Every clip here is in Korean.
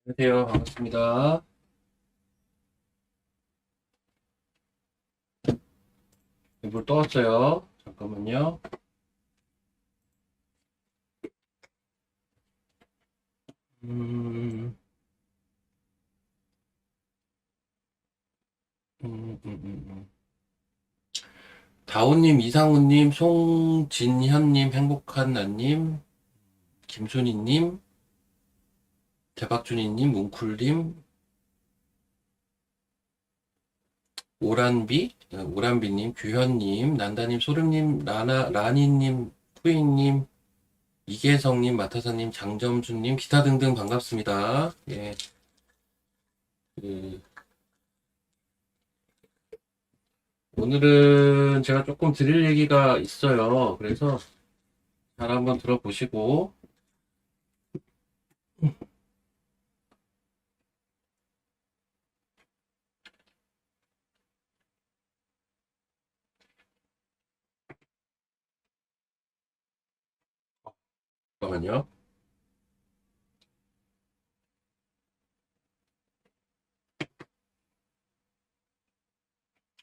안녕하세요. 반갑습니다. 물 떠왔어요. 잠깐만요. 음, 음. 다오님, 이상우님, 송진현님, 행복한 나님, 김순희님, 대박준희님, 뭉쿨님, 오란비님, 규현님, 난다님, 소름님, 라니님, 푸이님, 이계성님, 마타사님, 장점수님, 기타 등등 반갑습니다. 예, 그, 오늘은 제가 조금 드릴 얘기가 있어요. 그래서 잘 한번 들어보시고, 잠깐만요.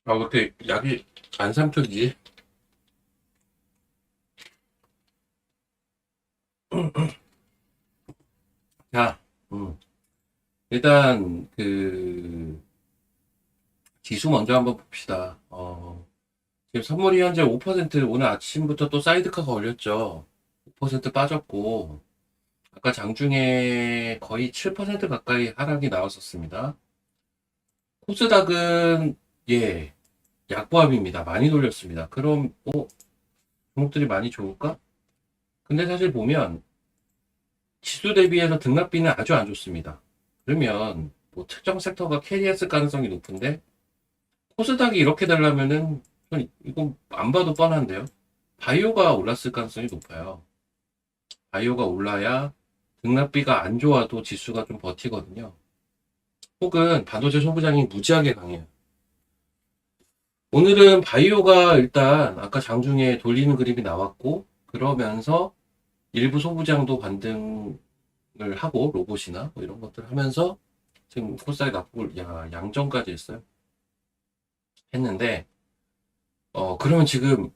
아, 어떻게 약이 안 삼켜지지? 자, 일단, 지수 먼저 한번 봅시다. 지금 선물이 현재 5%, 오늘 아침부터 또 사이드카가 올렸죠. 5% 빠졌고, 아까 장중에 거의 7% 가까이 하락이 나왔었습니다. 코스닥은, 예, 약보합입니다. 많이 돌렸습니다. 그럼, 종목들이 많이 좋을까? 근데 사실 보면, 지수 대비해서 등락비는 아주 안 좋습니다. 그러면 뭐 특정 섹터가 캐리했을 가능성이 높은데 코스닥이 이렇게 되려면은 이건 안 봐도 뻔한데요. 바이오가 올랐을 가능성이 높아요. 바이오가 올라야 등락비가 안 좋아도 지수가 좀 버티거든요. 혹은 반도체 소부장이 무지하게 강해요. 오늘은 바이오가 일단 아까 장중에 돌리는 그림이 나왔고 그러면서 일부 소부장도 반등을 하고 로봇이나 뭐 이런 것들 하면서 지금 코스닥이 나쁘고 양전까지 했어요. 했는데 그러면 지금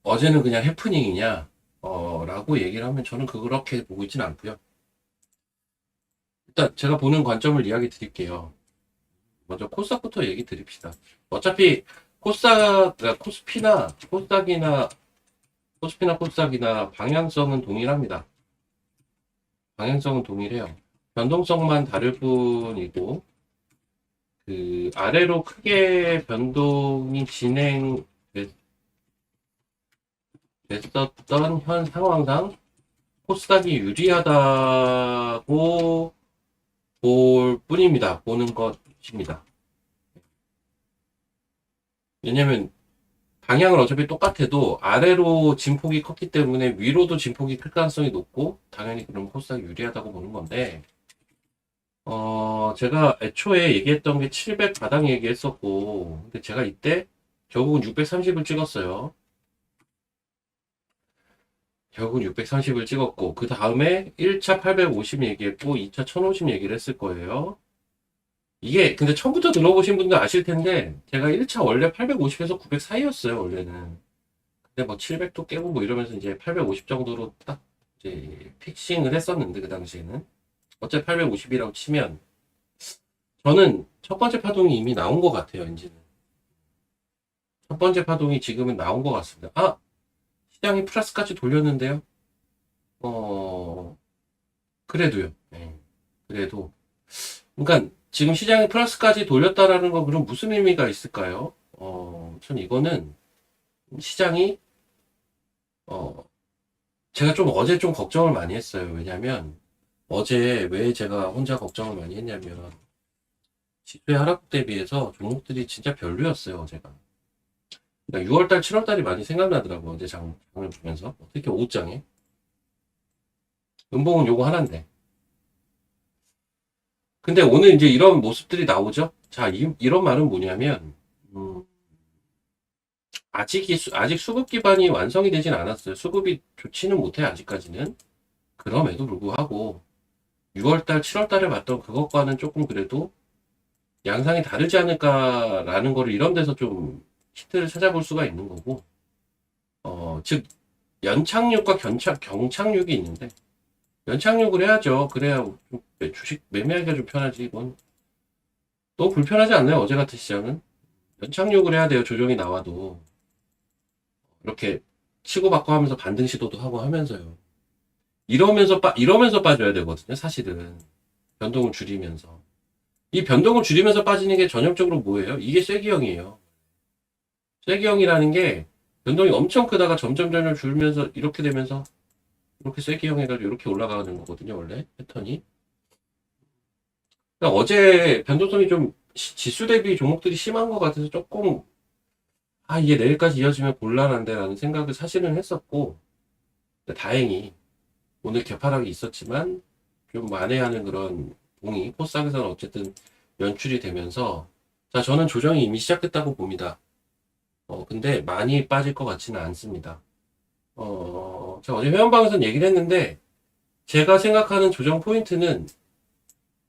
어제는 그냥 해프닝이냐 라고 얘기를 하면 저는 그렇게 보고 있지는 않고요. 일단 제가 보는 관점을 이야기 드릴게요. 먼저 코스닥부터 얘기 드립시다. 어차피 코스닥이나 방향성은 동일합니다. 방향성은 동일해요. 변동성만 다를 뿐이고 아래로 크게 변동이 진행됐었던 현 상황상 코스닥이 유리하다고 볼 뿐입니다. 보는 것입니다. 왜냐면 방향은 어차피 똑같아도 아래로 진폭이 컸기 때문에 위로도 진폭이 클 가능성이 높고 당연히 그럼 코스닥이 유리하다고 보는 건데 제가 애초에 얘기했던 게 700 바닥 얘기했었고 근데 제가 이때 결국은 630을 찍었어요. 결국은 630을 찍었고 그 다음에 1차 850 얘기했고 2차 1050 얘기를 했을 거예요. 이게 근데 처음부터 들어보신 분들 아실 텐데 제가 1차 원래 850에서 900 사이였어요 원래는. 근데 뭐 700도 깨고 뭐 이러면서 이제 850 정도로 딱 이제 픽싱을 했었는데 그 당시에는 어차피 850이라고 치면 저는 첫 번째 파동이 이미 나온 것 같아요 이제는. 첫 번째 파동이 지금은 나온 것 같습니다. 아, 시장이 플러스까지 돌렸는데요. 어 그래도요. 네. 그래도 그러니까 지금 시장이 플러스까지 돌렸다라는 건 그럼 무슨 의미가 있을까요? 전 이거는 시장이 어 제가 좀 어제 좀 걱정을 많이 했어요. 왜냐면 어제 왜 제가 혼자 걱정을 많이 했냐면 지수의 하락 대비해서 종목들이 진짜 별로였어요. 어제가. 그러니까 6월달, 7월달이 많이 생각나더라고요. 어제 장을 보면서 특히 오후장에 음봉은 요거 하나인데. 근데 오늘 이제 이런 모습들이 나오죠. 자, 이런 말은 뭐냐면 음, 아직 수급 기반이 완성이 되진 않았어요. 수급이 좋지는 못해 아직까지는. 그럼에도 불구하고 6월달, 7월달에 봤던 그것과는 조금 그래도 양상이 다르지 않을까라는 거를 이런 데서 좀 힌트를 찾아볼 수가 있는 거고, 즉, 연착륙과 경착륙이 있는데, 연착륙을 해야죠. 그래야 좀 주식 매매하기가 좀 편하지. 이건 너무 불편하지 않나요? 어제 같은 시장은? 연착륙을 해야 돼요. 조정이 나와도. 이렇게 치고받고 하면서 반등 시도도 하고 하면서요. 이러면서 빠져야 되거든요. 사실은. 변동을 줄이면서. 이 변동을 줄이면서 빠지는 게 전형적으로 뭐예요? 이게 쐐기형이에요. 쐐기형이라는 게 변동이 엄청 크다가 점점 줄면서 이렇게 되면서 이렇게 쐐기형 해가지고 이렇게 올라가는 거거든요. 원래 패턴이. 그러니까 어제 변동성이 좀 지수 대비 종목들이 심한 것 같아서 조금 이게 내일까지 이어지면 곤란한데라는 생각을 사실은 했었고, 다행히 오늘 개파락이 있었지만 좀 만회하는 그런 봉이 코스닥에서는 어쨌든 연출이 되면서, 자, 저는 조정이 이미 시작됐다고 봅니다. 근데 많이 빠질 것 같지는 않습니다. 제가 어제 회원방에서는 얘기를 했는데, 제가 생각하는 조정 포인트는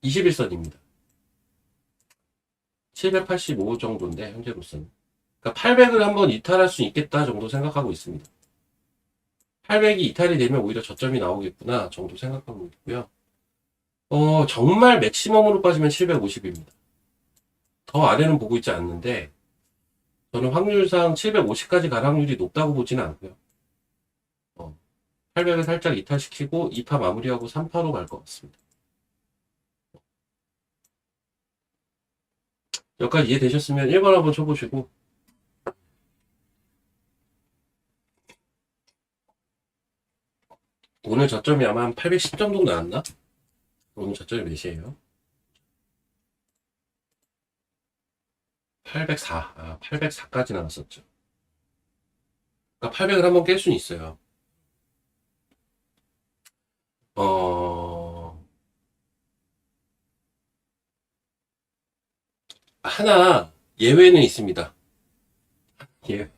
21선입니다. 785 정도인데, 현재로서는. 그러니까 800을 한번 이탈할 수 있겠다 정도 생각하고 있습니다. 800이 이탈이 되면 오히려 저점이 나오겠구나 정도 생각하고 있고요. 정말 맥시멈으로 빠지면 750입니다. 더 아래는 보고 있지 않는데, 저는 확률상 750까지 갈 확률이 높다고 보지는 않고요. 800을 살짝 이탈시키고 2파 마무리하고 3파로 갈 것 같습니다. 여기까지 이해되셨으면 1번 한번 쳐보시고, 오늘 저점이 아마 한 810 정도 나왔나? 오늘 저점이 몇이에요? 804. 804까지 나왔었죠. 그러니까 800을 한번 깰 수는 있어요. 하나 예외는 있습니다. 예.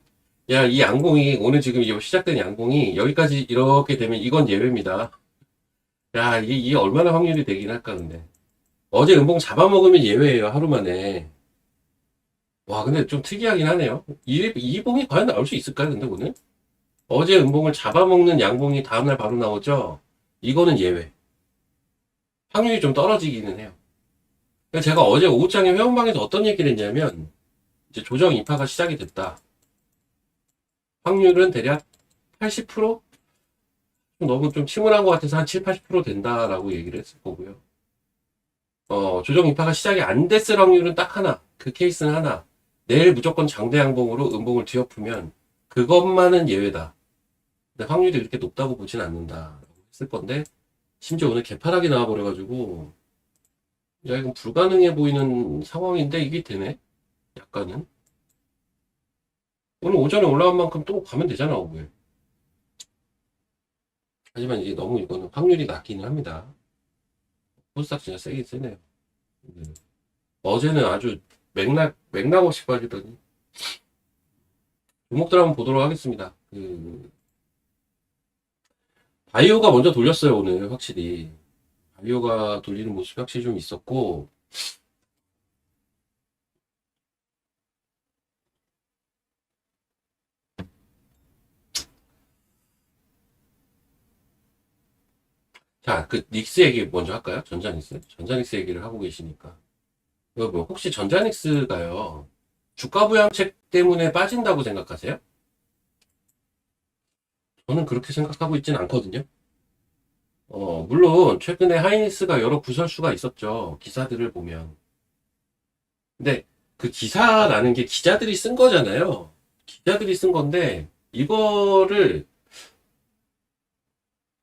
야, 이 양봉이 오늘 지금 이 시작된 양봉이 여기까지 이렇게 되면 이건 예외입니다. 야, 이게 얼마나 확률이 되긴 할까 근데. 어제 음봉 잡아먹으면 예외예요. 하루 만에. 와, 근데 좀 특이하긴 하네요. 이 봉이 과연 나올 수 있을까요? 근데 오늘? 어제 음봉을 잡아먹는 양봉이 다음날 바로 나오죠? 이거는 예외. 확률이 좀 떨어지기는 해요. 그러니까 제가 어제 오후장에 회원방에서 어떤 얘기를 했냐면, 이제 조정 인파가 시작이 됐다. 확률은 대략 80%? 너무 좀 침울한 것 같아서 한 7, 80% 된다라고 얘기를 했을 거고요. 조정 인파가 시작이 안 됐을 확률은 딱 하나. 그 케이스는 하나. 내일 무조건 장대 양봉으로 음봉을 뒤엎으면 그것만은 예외다. 근데 확률이 그렇게 높다고 보진 않는다라고 했을 건데, 심지어 오늘 개파락이 나와버려가지고, 야, 이건 불가능해 보이는 상황인데 이게 되네? 약간은. 오늘 오전에 올라간 만큼 또 가면 되잖아, 오늘. 하지만 이게 너무 이거는 확률이 낮기는 합니다. 코스닥 진짜 세긴 세네요. 어제는 아주 맥락 없이 빠지더니. 종목들 한번 보도록 하겠습니다. 바이오가 먼저 돌렸어요, 오늘, 확실히. 바이오가 돌리는 모습이 확실히 좀 있었고, 자, 닉스 얘기 먼저 할까요? 전자닉스? 전자닉스 얘기를 하고 계시니까. 이거 뭐, 혹시 전자닉스가요, 주가 부양책 때문에 빠진다고 생각하세요? 저는 그렇게 생각하고 있진 않거든요. 물론, 최근에 하이닉스가 여러 구설수가 있었죠. 기사들을 보면. 근데 그 기사라는 게 기자들이 쓴 거잖아요. 기자들이 쓴 건데, 이거를,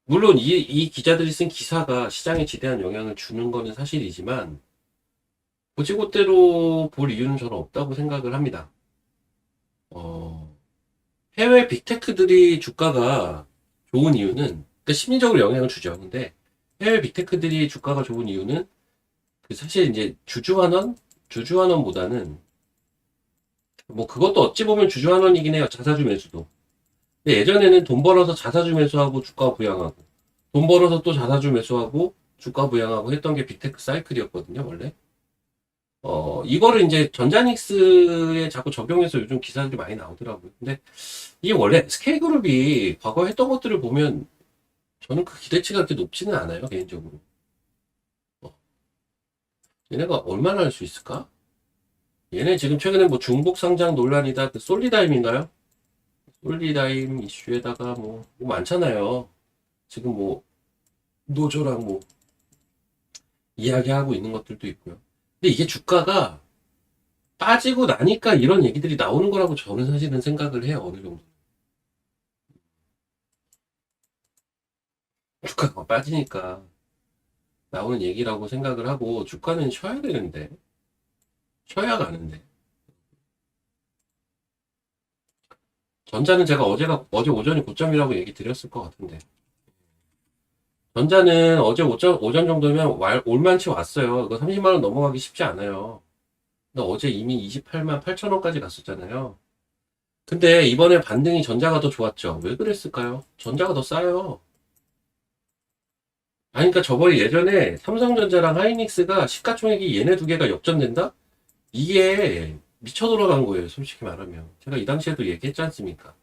물론 이 기자들이 쓴 기사가 시장에 지대한 영향을 주는 거는 사실이지만, 곧이곧대로 볼 이유는 저는 없다고 생각을 합니다. 해외 빅테크들이 주가가 좋은 이유는, 그러니까 심리적으로 영향을 주죠. 근데 해외 빅테크들이 주가가 좋은 이유는, 사실 이제 주주환원보다는, 뭐 그것도 어찌 보면 주주환원이긴 해요. 자사주 매수도. 근데 예전에는 돈 벌어서 자사주 매수하고 주가 부양하고, 돈 벌어서 또 자사주 매수하고 주가 부양하고 했던 게 빅테크 사이클이었거든요, 원래. 이거를 이제 전자닉스에 자꾸 적용해서 요즘 기사들이 많이 나오더라고요. 근데 이게 원래 SK그룹이 과거 했던 것들을 보면 저는 그 기대치가 그렇게 높지는 않아요, 개인적으로. 어, 얘네가 얼마나 할 수 있을까? 얘네 지금 최근에 뭐 중복 상장 논란이다, 그 솔리다임인가요? 솔리다임 이슈에다가 뭐 많잖아요. 지금 뭐 노조랑 뭐 이야기하고 있는 것들도 있고요. 근데 이게 주가가 빠지고 나니까 이런 얘기들이 나오는 거라고 저는 사실은 생각을 해요. 어느 정도. 주가가 빠지니까 나오는 얘기라고 생각을 하고 주가는 쉬어야 되는데 쉬어야 가는데 전자는 제가 어제 오전이 고점이라고 얘기 드렸을 것 같은데 전자는 어제 오전 정도면 올만치 왔어요. 이거 30만 원 넘어가기 쉽지 않아요. 근데 어제 이미 28만 8천 원까지 갔었잖아요. 근데 이번에 반등이 전자가 더 좋았죠. 왜 그랬을까요? 전자가 더 싸요. 아니, 그러니까 저번에 예전에 삼성전자랑 하이닉스가 시가총액이 얘네 두 개가 역전된다? 이게 미쳐 돌아간 거예요, 솔직히 말하면. 제가 이 당시에도 얘기했지 않습니까?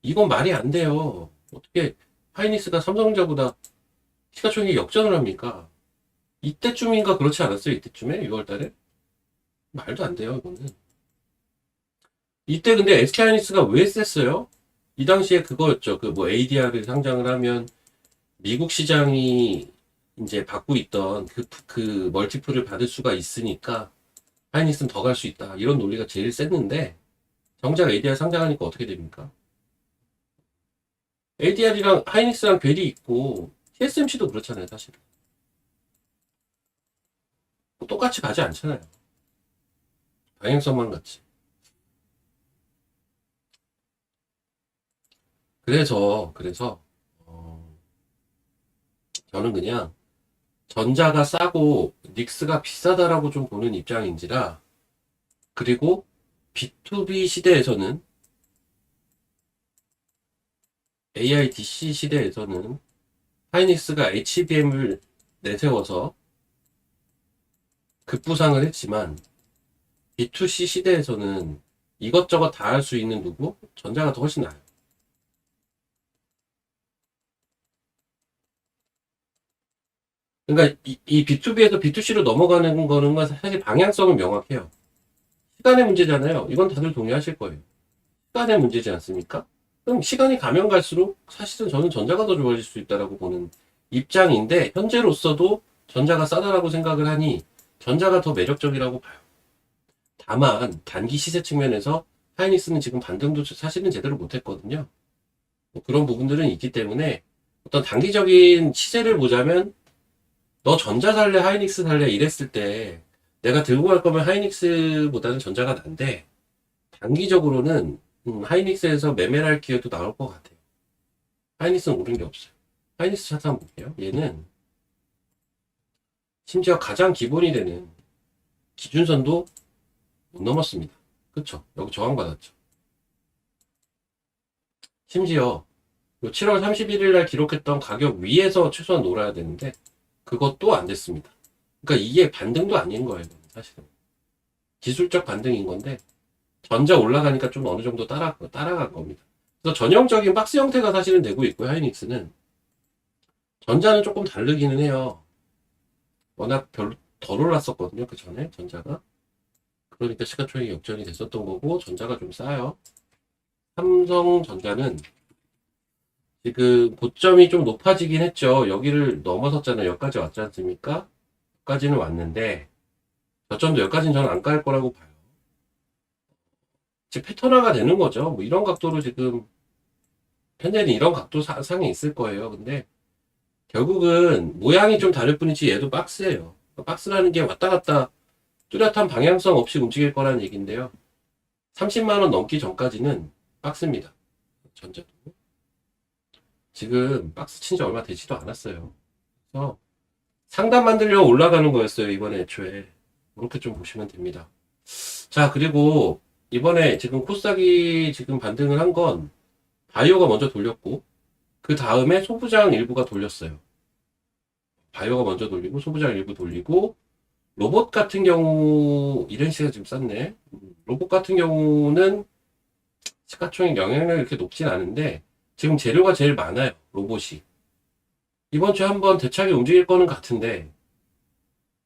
이건 말이 안 돼요. 어떻게 하이닉스가 삼성전자보다 시가총액이 역전을 합니까? 이때쯤인가 그렇지 않았어요? 이때쯤에? 6월 달에? 말도 안 돼요, 이거는. 이때 근데 SK하이닉스가 왜 셌어요? 이 당시에 그거였죠. 그 뭐 ADR을 상장을 하면 미국 시장이 이제 받고 있던 그 멀티플을 받을 수가 있으니까 하이닉스는 더 갈 수 있다. 이런 논리가 제일 셌는데 정작 ADR 상장하니까 어떻게 됩니까? ADR이랑 하이닉스랑 괴리 있고 TSMC도 그렇잖아요, 사실. 똑같이 가지 않잖아요. 방향성만 같지. 그래서 저는 그냥 전자가 싸고 닉스가 비싸다라고 좀 보는 입장인지라 그리고 B2B 시대에서는 AIDC 시대에서는 하이닉스가 HBM을 내세워서 급부상을 했지만 B2C 시대에서는 이것저것 다 할 수 있는 누구? 전자가 더 훨씬 나아요. 그러니까 이 B2B에서 B2C로 넘어가는 거는 사실 방향성은 명확해요. 시간의 문제잖아요. 이건 다들 동의하실 거예요. 시간의 문제지 않습니까? 그럼 시간이 가면 갈수록 사실은 저는 전자가 더 좋아질 수 있다라고 보는 입장인데 현재로서도 전자가 싸다라고 생각을 하니 전자가 더 매력적이라고 봐요. 다만 단기 시세 측면에서 하이닉스는 지금 반등도 사실은 제대로 못했거든요. 뭐 그런 부분들은 있기 때문에 어떤 단기적인 시세를 보자면 너 전자 살래 하이닉스 살래 이랬을 때 내가 들고 갈 거면 하이닉스보다는 전자가 난데 단기적으로는 하이닉스에서 매매를 할 기회도 나올 것 같아요. 하이닉스는 오른 게 없어요. 하이닉스 차트 한번 볼게요. 얘는 심지어 가장 기본이 되는 기준선도 못 넘었습니다. 그쵸? 여기 저항받았죠. 심지어 7월 31일 날 기록했던 가격 위에서 최소한 놀아야 되는데 그것도 안 됐습니다. 그러니까 이게 반등도 아닌 거예요. 사실은. 기술적 반등인 건데 전자 올라가니까 좀 어느 정도 따라간 겁니다. 그래서 전형적인 박스 형태가 사실은 되고 있고요. 하이닉스는. 전자는 조금 다르기는 해요. 워낙 별로 덜 올랐었거든요. 그 전에 전자가. 그러니까 시가총액이 역전이 됐었던 거고 전자가 좀 싸요. 삼성전자는 지금 고점이 좀 높아지긴 했죠. 여기를 넘어섰잖아요. 여기까지 왔지 않습니까? 여기까지는 왔는데 저점도 여기까지는 저는 안 깔 거라고 봐요. 즉 패턴화가 되는 거죠. 뭐 이런 각도로 지금 현재는 이런 각도 상에 있을 거예요. 근데 결국은 모양이 좀 다를 뿐이지 얘도 박스예요. 박스라는 게 왔다 갔다 뚜렷한 방향성 없이 움직일 거라는 얘기인데요. 30만 원 넘기 전까지는 박스입니다. 전자도. 지금 박스 친 지 얼마 되지도 않았어요. 그래서 상단 만들려고 올라가는 거였어요. 이번에 애초에. 그렇게 좀 보시면 됩니다. 자, 그리고 이번에 지금 코스닥이 지금 반등을 한 건 바이오가 먼저 돌렸고 그 다음에 소부장 일부가 돌렸어요. 바이오가 먼저 돌리고, 소부장 일부 돌리고, 로봇 같은 경우, 이런 식으로 지금 썼네. 로봇 같은 경우는 시가총액 영향력이 이렇게 높진 않은데, 지금 재료가 제일 많아요, 로봇이. 이번 주에 한번 대차게 움직일 거는 같은데,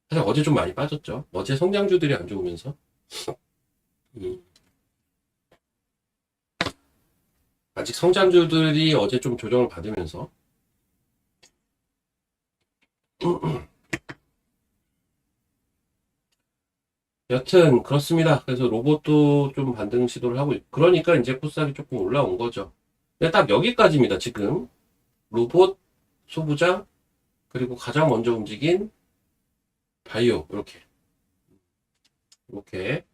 사실 어제 좀 많이 빠졌죠. 어제 성장주들이 안 좋으면서. 음, 아직 성장주들이 어제 좀 조정을 받으면서. 여튼, 그렇습니다. 그래서 로봇도 좀 반등 시도를 하고, 그러니까 이제 코스닥이 조금 올라온 거죠. 근데 딱 여기까지입니다, 지금. 로봇, 소부장, 그리고 가장 먼저 움직인 바이오, 이렇게. 이렇게.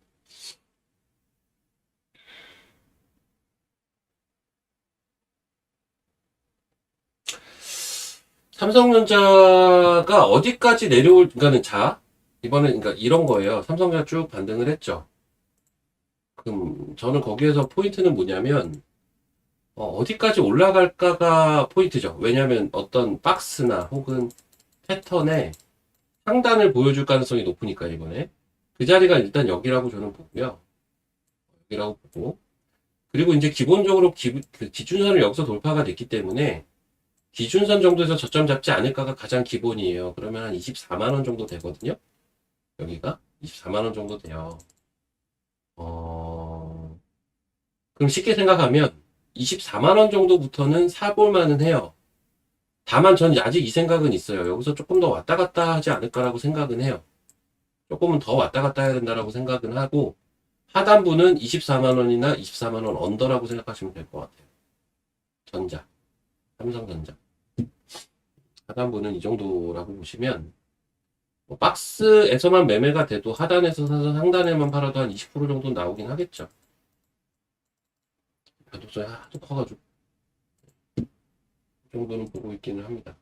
삼성전자가 어디까지 내려올, 그러니까는 이번에, 그러니까 이런 거예요. 삼성전자 쭉 반등을 했죠. 그럼 저는 거기에서 포인트는 뭐냐면, 어디까지 올라갈까가 포인트죠. 왜냐면 어떤 박스나 혹은 패턴에 상단을 보여줄 가능성이 높으니까, 이번에. 그 자리가 일단 여기라고 저는 보고요. 여기라고 보고. 그리고 이제 기본적으로 그 기준선을 여기서 돌파가 됐기 때문에 기준선 정도에서 저점 잡지 않을까가 가장 기본이에요. 그러면 한 24만 원 정도 되거든요. 여기가 24만 원 정도 돼요. 그럼 쉽게 생각하면 24만 원 정도부터는 사볼 만은 해요. 다만 전 아직 이 생각은 있어요. 여기서 조금 더 왔다 갔다 하지 않을까라고 생각은 해요. 조금은 더 왔다 갔다 해야 된다라고 생각은 하고, 하단부는 24만 원이나 24만 원 언더라고 생각하시면 될 것 같아요. 전자, 삼성전자. 하단부는 이 정도라고 보시면, 뭐 박스에서만 매매가 돼도 하단에서 사서 상단에만 팔아도 한 20% 정도 나오긴 하겠죠. 변동성이 하도 커가지고. 이 정도는 보고 있기는 합니다.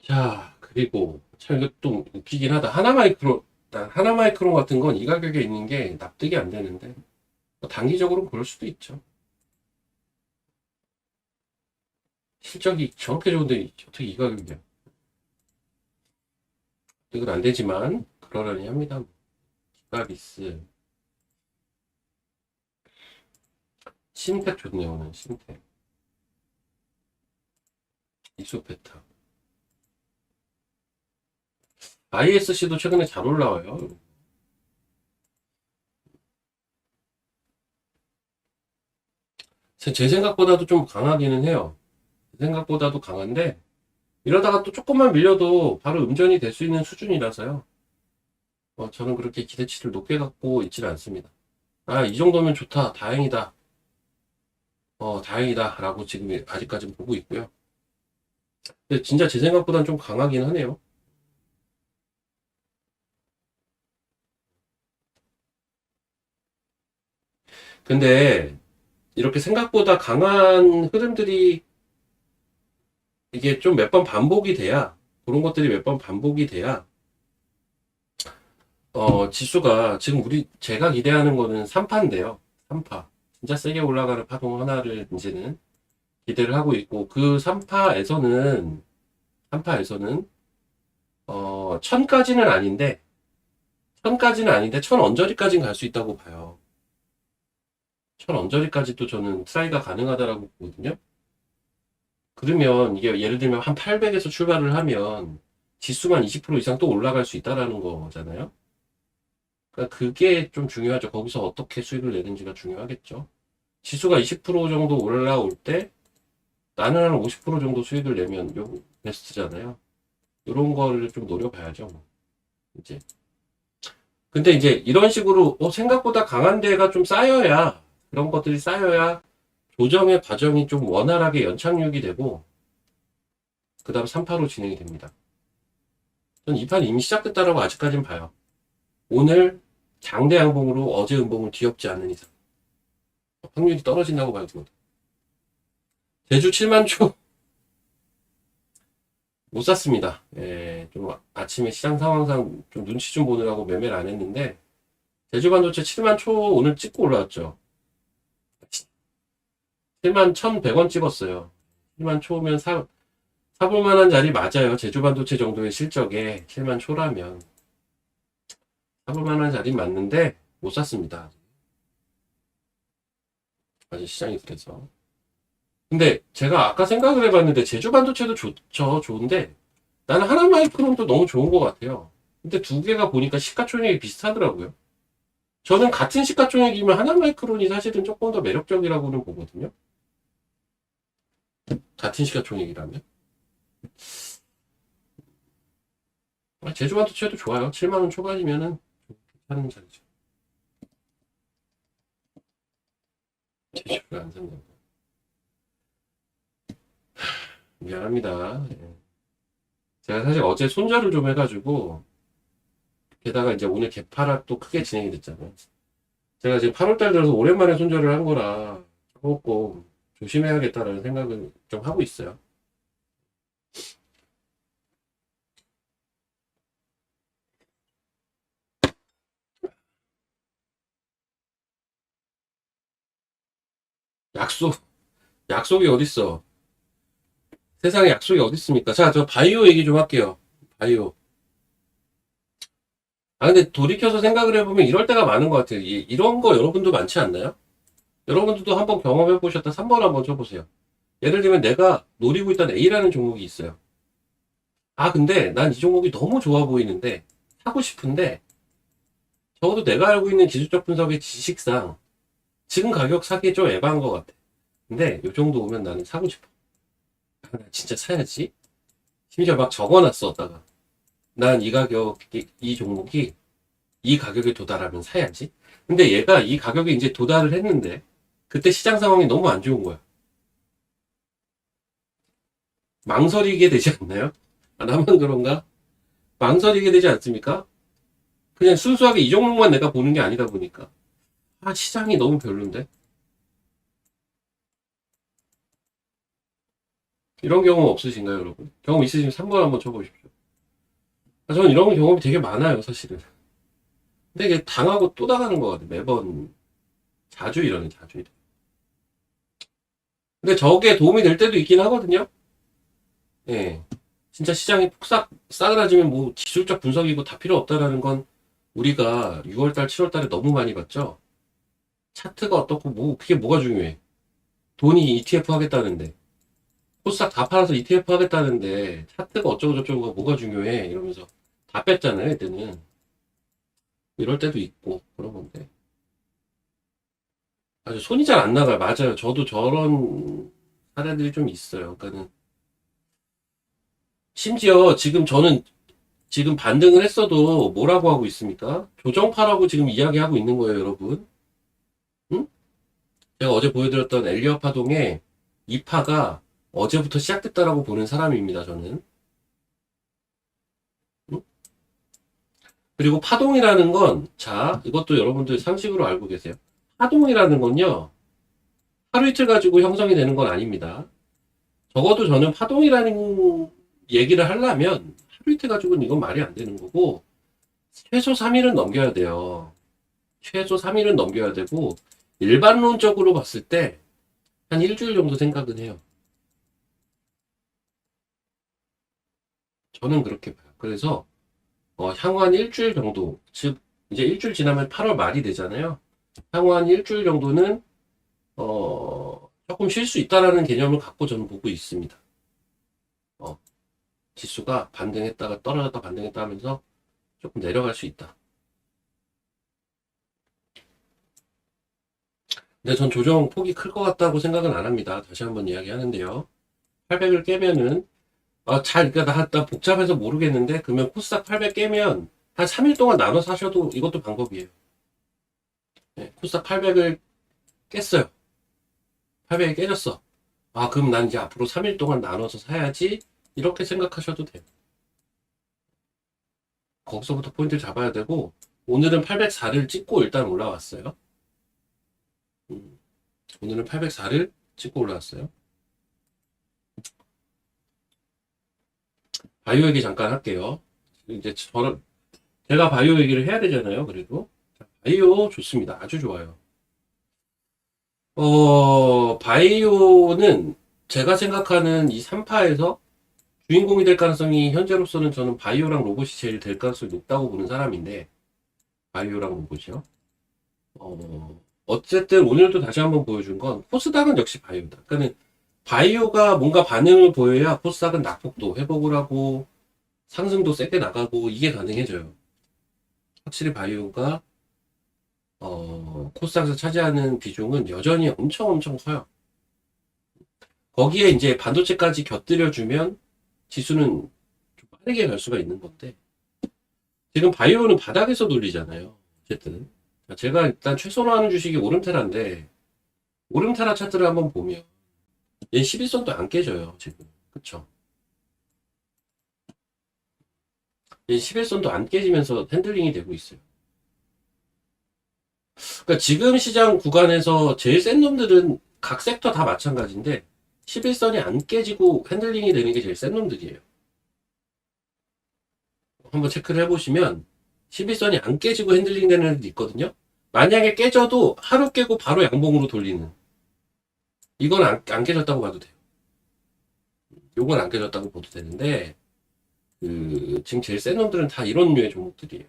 자, 그리고 참 이거 또 웃기긴 하다. 하나마이크론 같은 건 이 가격에 있는 게 납득이 안 되는데 뭐 단기적으로는 그럴 수도 있죠. 실적이 저렇게 좋은데 어떻게 이 가격이야? 이건 안 되지만 그러려니 합니다. 기가비스, 신택 좋네요. 오늘 신택, 이소페타, ISC도 최근에 잘 올라와요. 제 생각보다도 좀 강하기는 해요. 제 생각보다도 강한데 이러다가 또 조금만 밀려도 바로 음전이 될 수 있는 수준이라서요. 저는 그렇게 기대치를 높게 갖고 있지는 않습니다. 아, 이 정도면 좋다. 다행이다. 다행이다. 라고 지금 아직까지는 보고 있고요. 근데 진짜 제 생각보다는 좀 강하긴 하네요. 근데 이렇게 생각보다 강한 흐름들이 이게 좀 몇 번 반복이 돼야, 그런 것들이 몇 번 반복이 돼야, 지수가 지금 제가 기대하는 거는 3파인데요. 3파. 진짜 세게 올라가는 파동 하나를 이제는 기대를 하고 있고, 그 3파에서는, 1000까지는 아닌데, 1000 언저리까지는 갈 수 있다고 봐요. 1000 언저리까지도 저는 트라이가 가능하다라고 보거든요. 그러면 이게 예를 들면 한 800에서 출발을 하면 지수만 20% 이상 또 올라갈 수 있다라는 거잖아요. 그러니까 그게 좀 중요하죠. 거기서 어떻게 수익을 내는지가 중요하겠죠. 지수가 20% 정도 올라올 때 나는 한 50% 정도 수익을 내면 요 베스트잖아요. 이런 거를 좀 노려봐야죠. 뭐. 이제. 근데 이제 이런 식으로 생각보다 강한 데가 좀 쌓여야, 그런 것들이 쌓여야 조정의 과정이 좀 원활하게 연착륙이 되고 그 다음 3파로 진행이 됩니다. 전 이 판 이미 시작됐다라고 아직까지는 봐요. 오늘 장대 양봉으로 어제 음봉을 뒤엎지 않는 이상 확률이 떨어진다고 봐야 됩니다. 제주 7만 초 못 샀습니다. 예, 좀 아침에 시장 상황상 좀 눈치 좀 보느라고 매매를 안 했는데 제주 반도체 7만 초 오늘 찍고 올라왔죠. 7만 1,100원 찍었어요. 7만 초면 사볼 만한 자리 맞아요. 제주반도체 정도의 실적에 7만 초라면 사볼 만한 자리 맞는데 못 샀습니다. 아직 시장이 그래서. 근데 제가 아까 생각을 해봤는데 제주반도체도 좋죠. 좋은데 나는 하나마이크론도 너무 좋은 것 같아요. 근데 두 개가 보니까 시가총액이 비슷하더라고요. 저는 같은 시가총액이면 하나마이크론이 사실은 조금 더 매력적이라고는 보거든요. 같은 시가총액이라면. 제주반도체도 좋아요. 7만원 초반이면은 괜찮은 자리죠. 제주가 안 샀나. 미안합니다. 예. 제가 사실 어제 손절을 좀 해가지고, 게다가 이제 오늘 개파락도 크게 진행이 됐잖아요. 제가 지금 8월달 들어서 오랜만에 손절을 한 거라 조금 조심해야겠다라는 생각을 좀 하고 있어요. 약속, 약속이 어딨어? 세상에 약속이 어딨습니까? 자, 저 바이오 얘기 좀 할게요. 바이오. 아, 근데 돌이켜서 생각을 해보면 이럴 때가 많은 것 같아요. 이런 거 여러분도 많지 않나요? 여러분들도 한번 경험해 보셨다 3번 한번 쳐보세요. 예를 들면 내가 노리고 있던 A라는 종목이 있어요. 아, 근데 난 이 종목이 너무 좋아 보이는데 사고 싶은데 적어도 내가 알고 있는 기술적 분석의 지식상 지금 가격 사기 좀 애매한 것 같아. 근데 이 정도 오면 나는 사고 싶어. 아, 나 진짜 사야지. 심지어 막 적어놨었다가 난 이 가격, 이 종목이 이 가격에 도달하면 사야지. 근데 얘가 이 가격에 이제 도달을 했는데 그때 시장 상황이 너무 안 좋은 거야. 망설이게 되지 않나요? 아, 나만 그런가? 망설이게 되지 않습니까? 그냥 순수하게 이 종목만 내가 보는 게 아니다 보니까. 아, 시장이 너무 별론데? 이런 경험 없으신가요, 여러분? 경험 있으시면 3번 한번 쳐보십시오. 아, 저는 이런 경험이 되게 많아요, 사실은. 근데 이게 당하고 또 당하는 것 같아요. 매번. 자주 이러네, 자주 이래. 근데 저게 도움이 될 때도 있긴 하거든요? 예. 진짜 시장이 폭삭 싸그라지면 뭐 기술적 분석이고 다 필요 없다라는 건 우리가 6월달, 7월달에 너무 많이 봤죠? 차트가 어떻고, 뭐, 그게 뭐가 중요해? 돈이 ETF 하겠다는데. 코스닥 다 팔아서 ETF 하겠다는데, 차트가 어쩌고저쩌고가 뭐가 중요해? 이러면서 다 뺐잖아요, 이때는. 이럴 때도 있고, 그런 건데. 아주 손이 잘 안 나가요. 맞아요. 저도 저런 사례들이 좀 있어요. 그러니까는, 심지어 지금 저는 지금 반등을 했어도 뭐라고 하고 있습니까? 조정파라고 지금 이야기하고 있는 거예요, 여러분. 응? 제가 어제 보여드렸던 엘리어 파동의 이 파가 어제부터 시작됐다라고 보는 사람입니다, 저는. 응? 그리고 파동이라는 건, 자, 이것도 여러분들 상식으로 알고 계세요. 파동이라는 건요, 하루 이틀 가지고 형성이 되는 건 아닙니다. 적어도 저는 파동이라는 얘기를 하려면 하루 이틀 가지고는 이건 말이 안 되는 거고, 최소 3일은 넘겨야 돼요. 최소 3일은 넘겨야 되고, 일반론적으로 봤을 때 한 일주일 정도 생각은 해요. 저는 그렇게 봐요. 그래서 향후 한 일주일 정도, 즉 이제 일주일 지나면 8월 말이 되잖아요. 향후 한 일주일 정도는 조금 쉴 수 있다라는 개념을 갖고 저는 보고 있습니다. 지수가 반등했다가 떨어졌다 반등했다 하면서 조금 내려갈 수 있다. 근데 전 조정 폭이 클 것 같다고 생각은 안 합니다. 다시 한번 이야기하는데요. 800을 깨면은 그러니까 나 복잡해서 모르겠는데 그러면 코스닥 800 깨면 한 3일 동안 나눠 사셔도 이것도 방법이에요. 네, 코스닥 800을 깼어요. 800이 깨졌어. 아, 그럼 난 이제 앞으로 3일 동안 나눠서 사야지. 이렇게 생각하셔도 돼요. 거기서부터 포인트를 잡아야 되고, 오늘은 804를 찍고 일단 올라왔어요. 오늘은 804를 찍고 올라왔어요. 바이오 얘기 잠깐 할게요. 이제 제가 바이오 얘기를 해야 되잖아요. 그래도. 바이오 좋습니다. 아주 좋아요. 바이오는 제가 생각하는 이 3파에서 주인공이 될 가능성이 현재로서는 저는 바이오랑 로봇이 제일 될 가능성이 높다고 보는 사람인데, 바이오랑 로봇이요. 어쨌든 오늘도 다시 한번 보여준 건 코스닥은 역시 바이오다. 그러니까 바이오가 뭔가 반응을 보여야 코스닥은 낙폭도 회복을 하고 상승도 세게 나가고 이게 가능해져요. 확실히 바이오가 코스닥에서 차지하는 비중은 여전히 엄청 커요. 거기에 이제 반도체까지 곁들여주면 지수는 좀 빠르게 갈 수가 있는 건데, 지금 바이오는 바닥에서 돌리잖아요. 어쨌든 제가 일단 최선화하는 주식이 오름테라인데, 오름테라 차트를 한번 보면 얘 11선도 안 깨져요 지금. 그쵸? 얘 11선도 안 깨지면서 핸들링이 되고 있어요. 그러니까 지금 시장 구간에서 제일 센 놈들은 각 섹터 다 마찬가지인데 11선이 안 깨지고 핸들링이 되는 게 제일 센 놈들이에요. 한번 체크를 해보시면 11선이 안 깨지고 핸들링 되는 애들도 있거든요. 만약에 깨져도 하루 깨고 바로 양봉으로 돌리는, 이건 안 깨졌다고 봐도 돼요. 요건 안 깨졌다고 봐도 되는데, 지금 제일 센 놈들은 다 이런 류의 종목들이에요.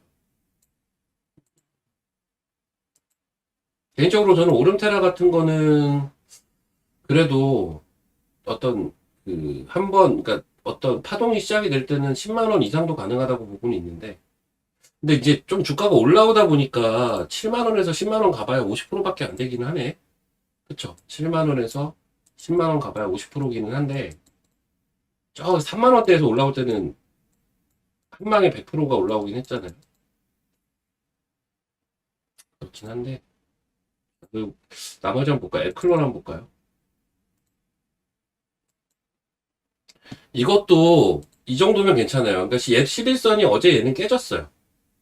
개인적으로 저는 오름테라 같은 거는 그래도 어떤 한번, 그러니까 어떤 파동이 시작이 될 때는 10만 원 이상도 가능하다고 보고는 있는데, 근데 이제 좀 주가가 올라오다 보니까 7만 원에서 10만 원 가봐야 50%밖에 안 되기는 하네. 그쵸? 7만 원에서 10만 원 가봐야 50%기는 한데, 저 3만 원대에서 올라올 때는 한 방에 100%가 올라오긴 했잖아요. 그렇긴 한데, 그 나머지 한번 볼까요? 에클론 한번 볼까요? 이것도 이 정도면 괜찮아요. 그러니까 얘 11선이 어제 얘는 깨졌어요.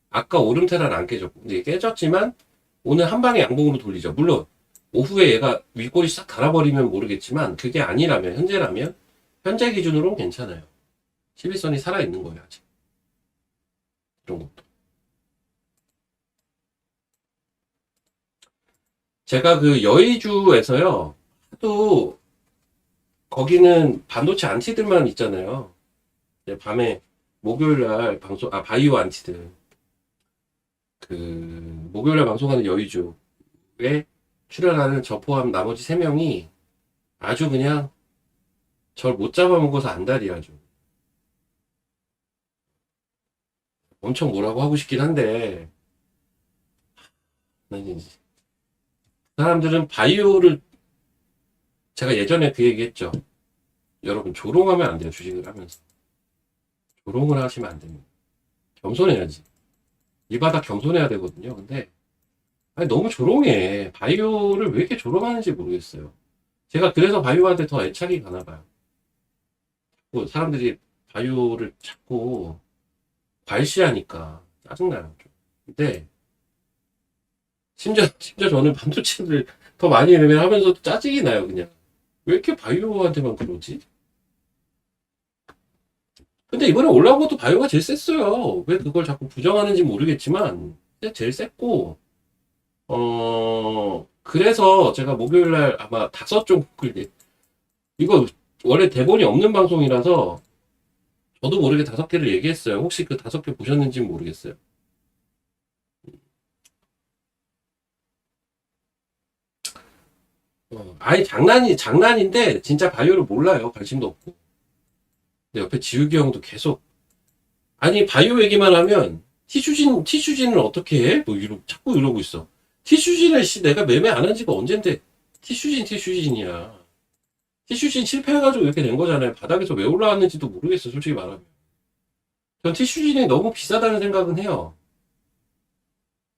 아까 오름테라는 안 깨졌고, 근데 깨졌지만 오늘 한 방에 양봉으로 돌리죠. 물론 오후에 얘가 윗골이 싹 달아버리면 모르겠지만, 그게 아니라면, 현재라면 현재 기준으로는 괜찮아요. 11선이 살아있는 거예요 아직. 이런 것도 제가 그 여의주에서요, 또 거기는 반도체 안티들만 있잖아요. 이제 밤에 목요일날 방송, 바이오 안티들, 그 목요일날 방송하는 여의주에 출연하는 저 포함 나머지 3명이 아주 그냥 절 못 잡아먹어서 안달이 아주 엄청 뭐라고 하고 싶긴 한데, 사람들은 바이오를, 제가 예전에 그 얘기 했죠. 여러분 조롱하면 안 돼요. 주식을 하면서 조롱을 하시면 안 됩니다. 겸손해야지. 이 바닥 겸손해야 되거든요. 근데 아니, 너무 조롱해. 바이오를 왜 이렇게 조롱하는지 모르겠어요. 제가 그래서 바이오한테 더 애착이 가나 봐요. 뭐 사람들이 바이오를 자꾸 발시하니까 짜증나요. 좀. 근데 심지어 저는 반도체를 더 많이 매매하면서도 짜증이 나요. 그냥 왜 이렇게 바이오한테만 그러지? 근데 이번에 올라온 것도 바이오가 제일 셌어요. 왜 그걸 자꾸 부정하는지 모르겠지만 제일 셌고, 그래서 제가 목요일날 아마 5종, 이거 원래 대본이 없는 방송이라서 저도 모르게 5개를 얘기했어요. 혹시 그 5개 보셨는지는 모르겠어요. 아니, 장난인데, 진짜 바이오를 몰라요. 관심도 없고. 근데 옆에 지우기 형도 계속, 아니, 바이오 얘기만 하면, 티슈진을 어떻게 해? 뭐, 자꾸 이러고 있어. 티슈진을, 내가 매매 안 한 지가 언젠데, 티슈진이야. 티슈진 실패해가지고 이렇게 된 거잖아요. 바닥에서 왜 올라왔는지도 모르겠어, 솔직히 말하면. 전 티슈진이 너무 비싸다는 생각은 해요.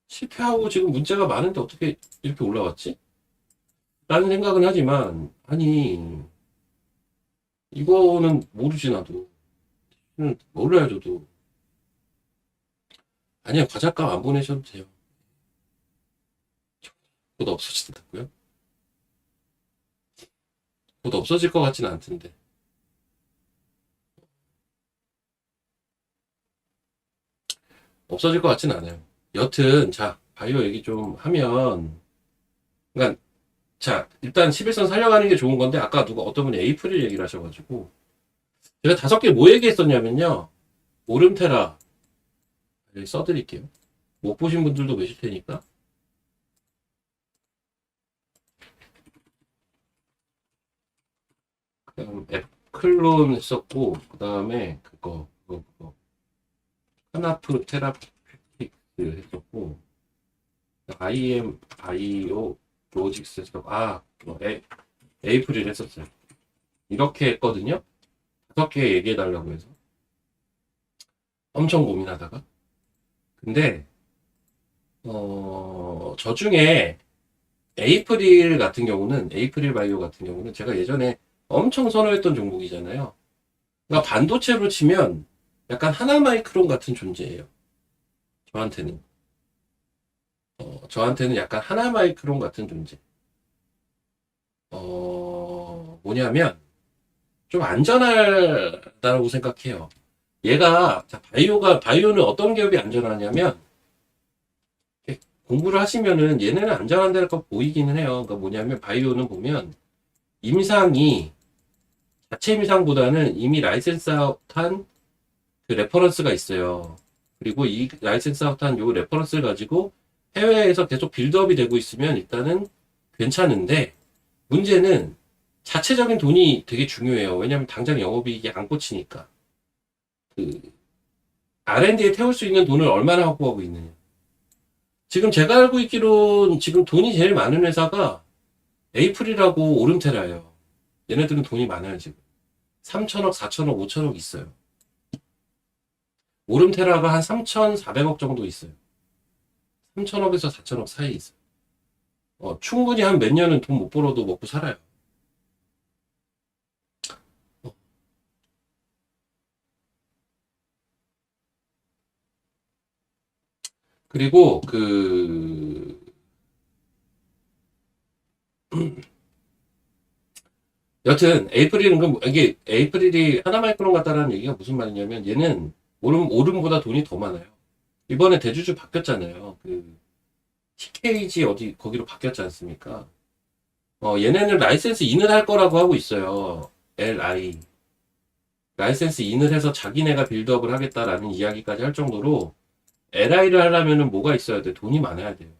실패하고 지금 문제가 많은데 어떻게 이렇게 올라왔지? 라는 생각은 하지만, 아니, 이거는 모르지, 나도. 몰라요, 저도. 아니야, 과작감 안 보내셔도 돼요. 곧 없어진다고요? 곧 없어질 것 같지는 않던데. 없어질 것 같지는 않아요. 여튼, 자, 바이오 얘기 좀 하면, 그러니까 자, 일단 11선 살려가는 게 좋은 건데, 아까 어떤 분이 에이프릴 얘기를 하셔가지고, 제가 5개 뭐 얘기했었냐면요. 오름테라, 여기 써드릴게요. 못 보신 분들도 계실 테니까. 그다음 앱클론 했었고, 그 다음에 그거. 하나프 테라피틱스 했었고, IM, IO, 로직스 했었고, 에이프릴 했었어요. 이렇게 했거든요. 5개 얘기해달라고 해서. 엄청 고민하다가. 근데, 저 중에 에이프릴 바이오 같은 경우는 제가 예전에 엄청 선호했던 종목이잖아요. 그러니까 반도체로 치면 약간 하나마이크론 같은 존재예요. 저한테는. 저한테는 약간 하나마이크론 같은 존재. 뭐냐면, 좀 안전하다고 생각해요. 자, 바이오는 어떤 기업이 안전하냐면, 이렇게 공부를 하시면은 얘네는 안전한 데가 보이기는 해요. 그러니까 뭐냐면, 바이오는 보면, 임상이, 자체 임상보다는 이미 라이센스 아웃한 그 레퍼런스가 있어요. 그리고 이 라이센스 아웃한 요 레퍼런스를 가지고 해외에서 계속 빌드업이 되고 있으면 일단은 괜찮은데, 문제는 자체적인 돈이 되게 중요해요. 왜냐면 당장 영업이익이 안 꽂히니까. 그 R&D에 태울 수 있는 돈을 얼마나 확보하고 있느냐. 지금 제가 알고 있기로는 지금 돈이 제일 많은 회사가 에이프릴하고 오름테라예요. 얘네들은 돈이 많아요, 지금. 3천억, 4천억, 5천억 있어요. 오름테라가 한 3,400억 정도 있어요. 3천억에서 4천억 사이에 있어요. 충분히 한 몇 년은 돈 못 벌어도 먹고 살아요. 그리고 여튼 에이프릴은 이게 에이프릴이 하나마이크론 같다라는 얘기가 무슨 말이냐면 얘는 오름보다 돈이 더 많아요. 이번에 대주주 바뀌었잖아요. TKG 거기로 바뀌었지 않습니까? 얘네는 라이센스 인을 할 거라고 하고 있어요. LI. 라이센스 인을 해서 자기네가 빌드업을 하겠다라는 이야기까지 할 정도로 LI를 하려면은 뭐가 있어야 돼? 돈이 많아야 돼요.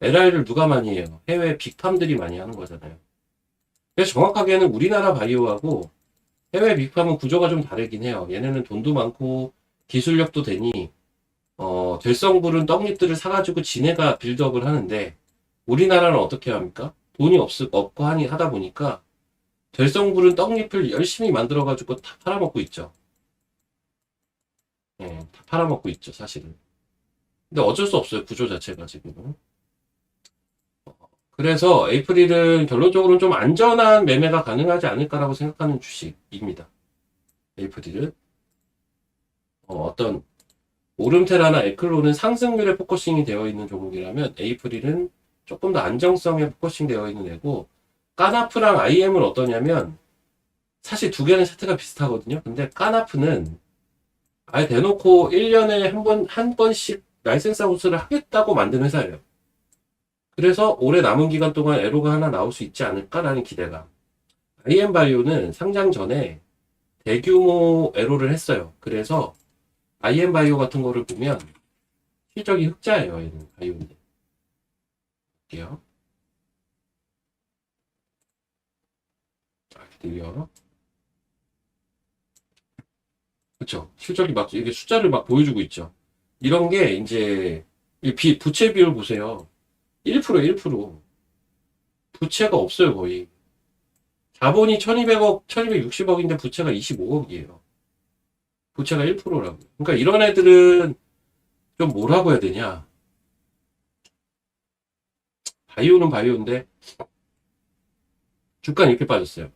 LI를 누가 많이 해요? 해외 빅팜들이 많이 하는 거잖아요. 그래서 정확하게는 우리나라 바이오하고 해외 빅팜은 구조가 좀 다르긴 해요. 얘네는 돈도 많고 기술력도 되니 될성부른 떡잎들을 사가지고 지네가 빌드업을 하는데 우리나라는 어떻게 합니까? 돈이 없고 하다 보니까 될성부른 떡잎을 열심히 만들어가지고 다 팔아먹고 있죠. 예, 다 팔아먹고 있죠, 사실은. 근데 어쩔 수 없어요, 구조 자체가 지금은. 그래서 에이프릴은 결론적으로는 좀 안전한 매매가 가능하지 않을까라고 생각하는 주식입니다. 에이프릴은. 어떤 오름테라나 에클론은 상승률에 포커싱이 되어 있는 종목이라면 에이프릴은 조금 더 안정성에 포커싱 되어 있는 애고 까나프랑 IM은 어떠냐면 사실 두 개는 차트가 비슷하거든요. 근데 까나프는 아예 대놓고 1년에 한 번씩 라이센스 아웃을 하겠다고 만든 회사예요. 그래서 올해 남은 기간 동안 에로가 하나 나올 수 있지 않을까라는 기대감. IM바이오는 상장 전에 대규모 에로를 했어요. 그래서 IM바이오 같은 거를 보면 실적이 흑자예요. 얘는 바이오인데. 볼게요. 드디어. 그쵸. 실적이 이게 숫자를 막 보여주고 있죠. 이런 게 이제 부채 비율 보세요. 1%, 1%. 부채가 없어요, 거의. 자본이 1200억, 1260억인데 부채가 25억이에요. 부채가 1%라고. 그러니까 이런 애들은 좀 뭐라고 해야 되냐. 바이오는 바이오인데 주가는 이렇게 빠졌어요.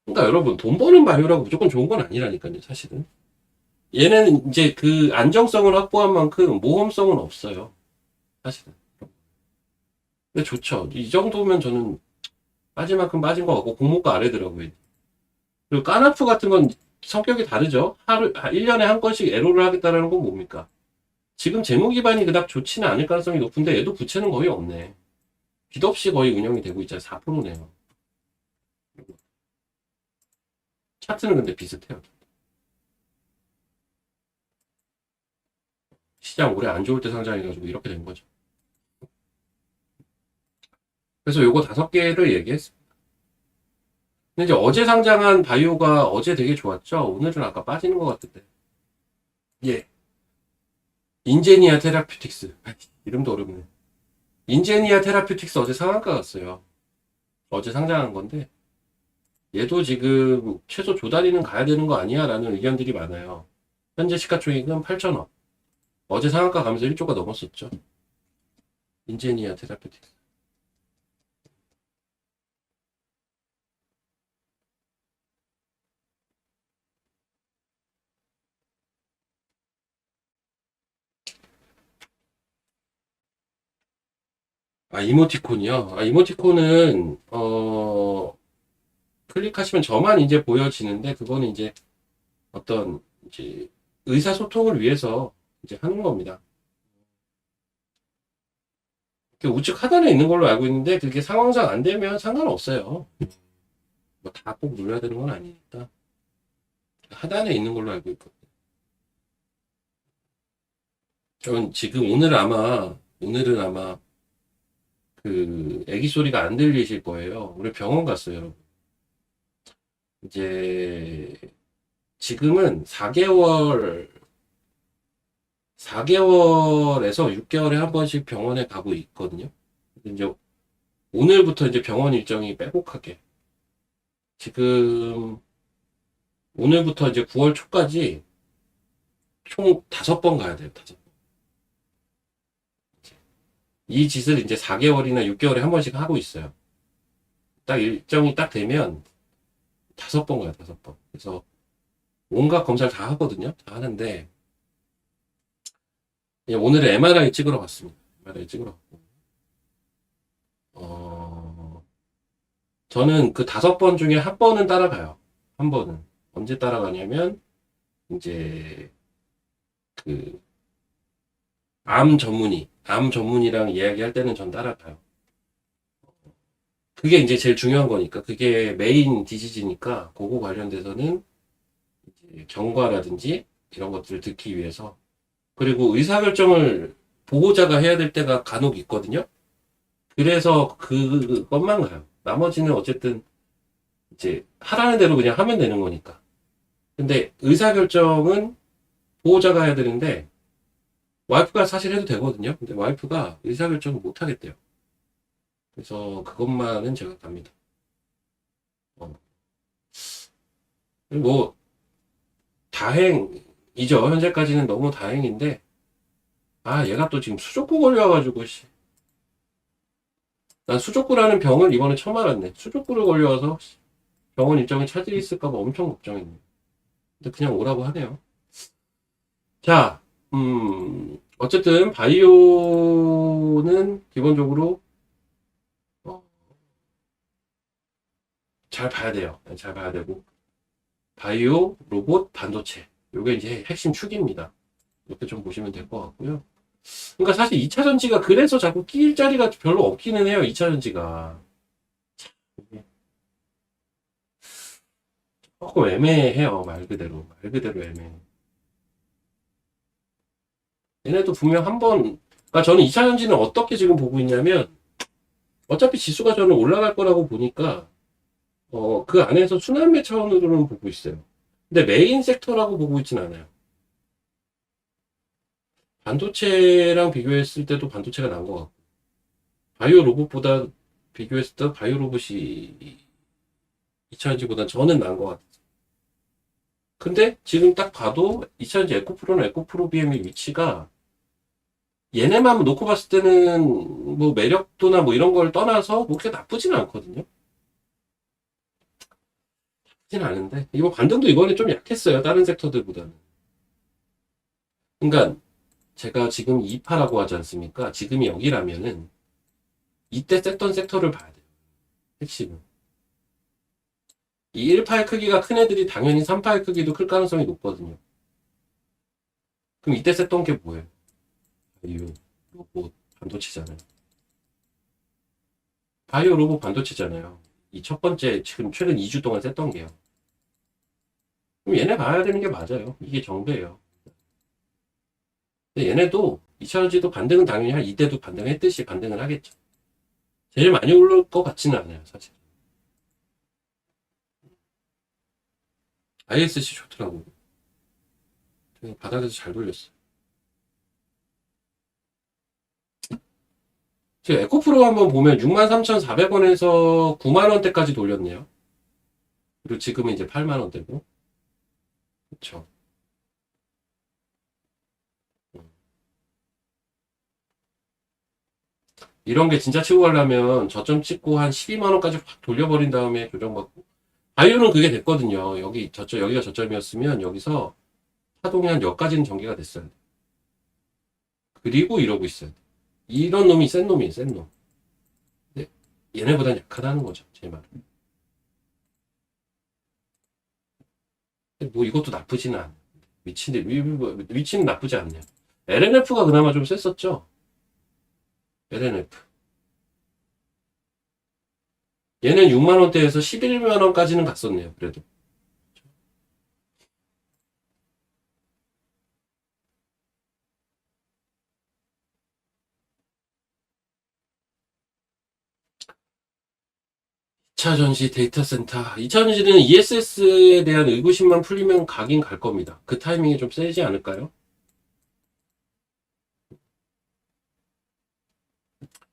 그러니까 여러분 돈 버는 바이오라고 무조건 좋은 건 아니라니까요, 사실은. 얘는 이제 그 안정성을 확보한 만큼 모험성은 없어요. 사실은. 근데 좋죠. 이 정도면 저는 빠질 만큼 빠진 것 같고 공모가 아래더라고요. 그리고 까나프 같은 건 성격이 다르죠. 1년에 한 건씩 에로를 하겠다는 건 뭡니까? 지금 재무 기반이 그닥 좋지는 않을 가능성이 높은데 얘도 부채는 거의 없네. 빚 없이 거의 운영이 되고 있잖아요. 4%네요. 차트는 근데 비슷해요. 시장 올해 안 좋을 때 상장해가지고 이렇게 된 거죠. 그래서 요거 5개를 얘기했습니다. 근데 이제 어제 상장한 바이오가 어제 되게 좋았죠? 오늘은 아까 빠지는 것 같은데. 예. 인제니아 테라퓨틱스. 이름도 어렵네. 인제니아 테라퓨틱스 어제 상한가 갔어요. 어제 상장한 건데. 얘도 지금 최소 조다리는 가야 되는 거 아니야? 라는 의견들이 많아요. 현재 시가총액은 8,000원. 어제 상한가 가면서 1조가 넘었었죠. 인제니아 테라퓨틱스. 아, 이모티콘이요? 아, 이모티콘은, 클릭하시면 저만 이제 보여지는데, 그거는 이제 어떤, 이제, 의사소통을 위해서 이제 하는 겁니다. 우측 하단에 있는 걸로 알고 있는데, 그게 상황상 안 되면 상관없어요. 뭐 다 꼭 눌러야 되는 건 아니니까. 하단에 있는 걸로 알고 있거든요. 전 지금 오늘은 아마 그 애기 소리가 안 들리실 거예요. 우리 병원 갔어요, 여러분. 이제 지금은 4개월에서 6개월에 한 번씩 병원에 가고 있거든요. 이제 오늘부터 이제 병원 일정이 빼곡하게 지금 오늘부터 이제 9월 초까지 총 5번 가야 돼요. 5번. 이 짓을 이제 4개월이나 6개월에 한 번씩 하고 있어요. 딱 일정이 딱 되면 5번 가요, 5번. 그래서 온갖 검사를 다 하거든요. 다 하는데 오늘은 MRI 찍으러 갔습니다. MRI 찍으러 갔고. 저는 그 5번 중에 한 번은 따라가요. 한 번은. 언제 따라가냐면, 이제, 그, 암 전문의랑 이야기할 때는 전 따라가요. 그게 이제 제일 중요한 거니까. 그게 메인 디지즈니까, 그거 관련돼서는 이제 경과라든지 이런 것들을 듣기 위해서. 그리고 의사결정을 보호자가 해야 될 때가 간혹 있거든요. 그래서 그것만 가요. 나머지는 어쨌든 이제 하라는 대로 그냥 하면 되는 거니까. 근데 의사결정은 보호자가 해야 되는데 와이프가 사실 해도 되거든요. 근데 와이프가 의사결정을 못 하겠대요. 그래서 그것만은 제가 갑니다. 어. 뭐 다행이죠. 현재까지는 너무 다행인데 아 얘가 또 지금 수족구 걸려가지고 난 수족구라는 병을 이번에 처음 알았네. 수족구를 걸려서 병원 일정에 차질이 있을까봐 엄청 걱정했네. 근데 그냥 오라고 하네요. 자, 어쨌든 바이오는 기본적으로 어, 잘 봐야 돼요. 네, 잘 봐야 되고 바이오, 로봇, 반도체 요게 이제 핵심 축입니다. 이렇게 좀 보시면 될 것 같고요. 그러니까 사실 2차 전지가 그래서 자꾸 끼일 자리가 별로 없기는 해요. 2차 전지가 조금 애매해요. 말 그대로 애매해. 얘네도 분명 그러니까 저는 2차 전지는 어떻게 지금 보고 있냐면 어차피 지수가 저는 올라갈 거라고 보니까 그 안에서 순환매 차원으로는 보고 있어요. 근데 메인 섹터라고 보고 있진 않아요. 반도체랑 비교했을 때도 반도체가 나은 것 같고 바이오 로봇보다 비교했을 때 바이오 로봇이 2차전지보다 저는 나은 것 같아요. 근데 지금 딱 봐도 2차전지 에코프로나 에코프로 BM의 위치가 얘네만 놓고 봤을 때는 뭐 매력도나 뭐 이런 걸 떠나서 뭐 그렇게 나쁘진 않거든요. 나쁘진 않은데 이거 반등도 이번에 좀 약했어요. 다른 섹터들보다는. 그러니까 제가 지금 2파라고 하지 않습니까? 지금이 여기라면은 이때 셌던 섹터를 봐야 돼요. 핵심은. 이 1파의 크기가 큰 애들이 당연히 3파의 크기도 클 가능성이 높거든요. 그럼 이때 셌던 게 뭐예요? 바이오 로봇 반도체잖아요. 바이오 로봇 반도체잖아요. 이 첫 번째 지금 최근 2주 동안 셌던 게요. 그럼 얘네 봐야 되는 게 맞아요. 이게 정배예요. 근데 얘네도 2차전지도 반등은 당연히 이때도 반등했듯이 반등을 하겠죠. 제일 많이 오를 것 같지는 않아요, 사실. ISC 좋더라고. 바닥에서 잘 돌렸어. 지금 에코프로 한번 보면 63,400원에서 9만원대까지 돌렸네요. 그리고 지금은 이제 8만원대고. 그쵸. 이런 게 진짜 치고 가려면 저점 찍고 한 12만원까지 확 돌려버린 다음에 교정받고. 바이오는 그게 됐거든요. 여기가 저점이었으면 여기서 파동이 한 여기까지는 전개가 됐어요. 그리고 이러고 있어요. 이런 놈이 센 놈이에요, 센 놈. 근데 얘네보단 약하다는 거죠, 제 말은. 뭐 이것도 나쁘지는 않아요. 위치는 나쁘지 않네요. LNF가 그나마 좀 셌었죠? LNF. 얘는 6만원대에서 11만원까지는 갔었네요, 그래도. 차 전지 데이터 센터. 2차 전지는 ESS에 대한 의구심만 풀리면 가긴 갈 겁니다. 그 타이밍이 좀 세지 않을까요?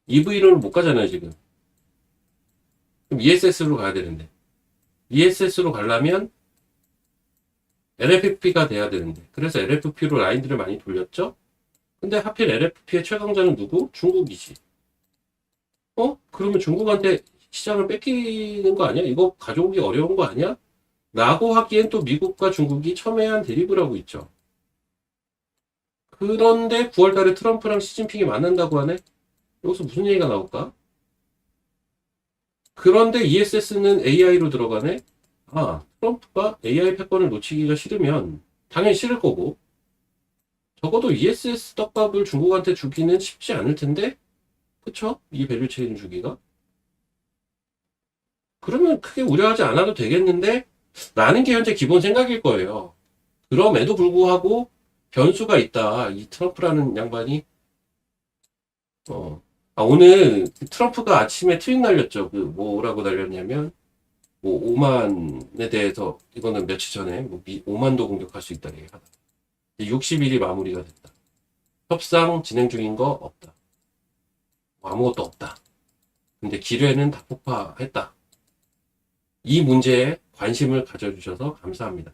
EV로는 못 가잖아요, 지금. 그럼 ESS로 가야 되는데. ESS로 가려면 LFP가 돼야 되는데. 그래서 LFP로 라인들을 많이 돌렸죠? 근데 하필 LFP의 최강자는 누구? 중국이지. 그러면 중국한테 시장을 뺏기는 거 아니야? 이거 가져오기 어려운 거 아니야? 라고 하기엔 또 미국과 중국이 첨예한 대립을 하고 있죠. 그런데 9월 달에 트럼프랑 시진핑이 만난다고 하네? 여기서 무슨 얘기가 나올까? 그런데 ESS는 AI로 들어가네? 트럼프가 AI 패권을 놓치기가 싫으면 당연히 싫을 거고, 적어도 ESS 떡밥을 중국한테 주기는 쉽지 않을 텐데? 그쵸? 이 밸류 체인 주기가? 그러면 크게 우려하지 않아도 되겠는데? 라는 게 현재 기본 생각일 거예요. 그럼에도 불구하고 변수가 있다. 이 트럼프라는 양반이 오늘 트럼프가 아침에 트윗 날렸죠. 그 뭐라고 날렸냐면 뭐 5만에 대해서 이거는 며칠 전에 뭐 5만도 공격할 수 있다 얘기하다. 60일이 마무리가 됐다. 협상 진행 중인 거 없다. 뭐 아무것도 없다. 근데 기뢰는 다 폭파했다. 이 문제에 관심을 가져주셔서 감사합니다.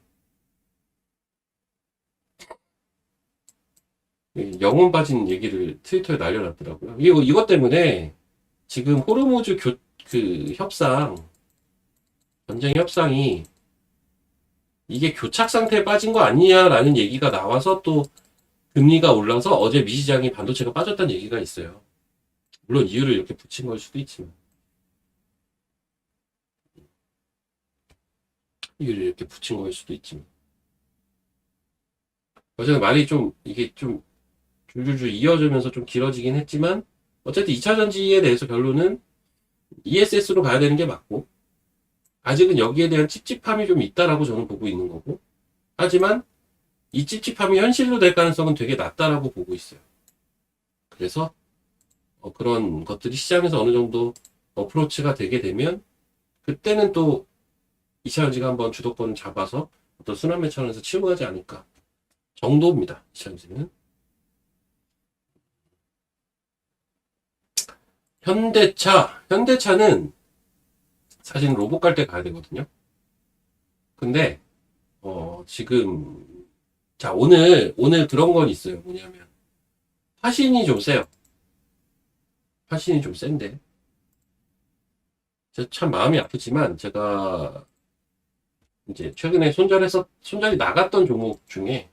영혼 빠진 얘기를 트위터에 날려놨더라고요. 이것 때문에 지금 호르무즈 전쟁 협상이 이게 교착 상태에 빠진 거 아니냐라는 얘기가 나와서 또 금리가 올라서 어제 미시장이 반도체가 빠졌다는 얘기가 있어요. 물론 이유를 이렇게 붙인 걸 수도 있지만. 이유를 이렇게 붙인 걸 수도 있지만. 어쨌든 말이 이게 좀 줄줄줄 이어지면서 좀 길어지긴 했지만 어쨌든 2차 전지에 대해서 결론은 ESS로 가야 되는 게 맞고 아직은 여기에 대한 찝찝함이 좀 있다라고 저는 보고 있는 거고 하지만 이 찝찝함이 현실로 될 가능성은 되게 낮다라고 보고 있어요. 그래서 그런 것들이 시장에서 어느 정도 어프로치가 되게 되면 그때는 또 2차 전지가 한번 주도권을 잡아서 어떤 순환매 차원에서 치고 가지 않을까 정도입니다. 2차 전지는. 현대차는 사실 로봇 갈 때 가야 되거든요. 근데 지금 자 오늘 그런 건 있어요. 뭐냐면 화신이 좀 세요. 화신이 좀 센데 참 마음이 아프지만 제가 이제 최근에 손절이 나갔던 종목 중에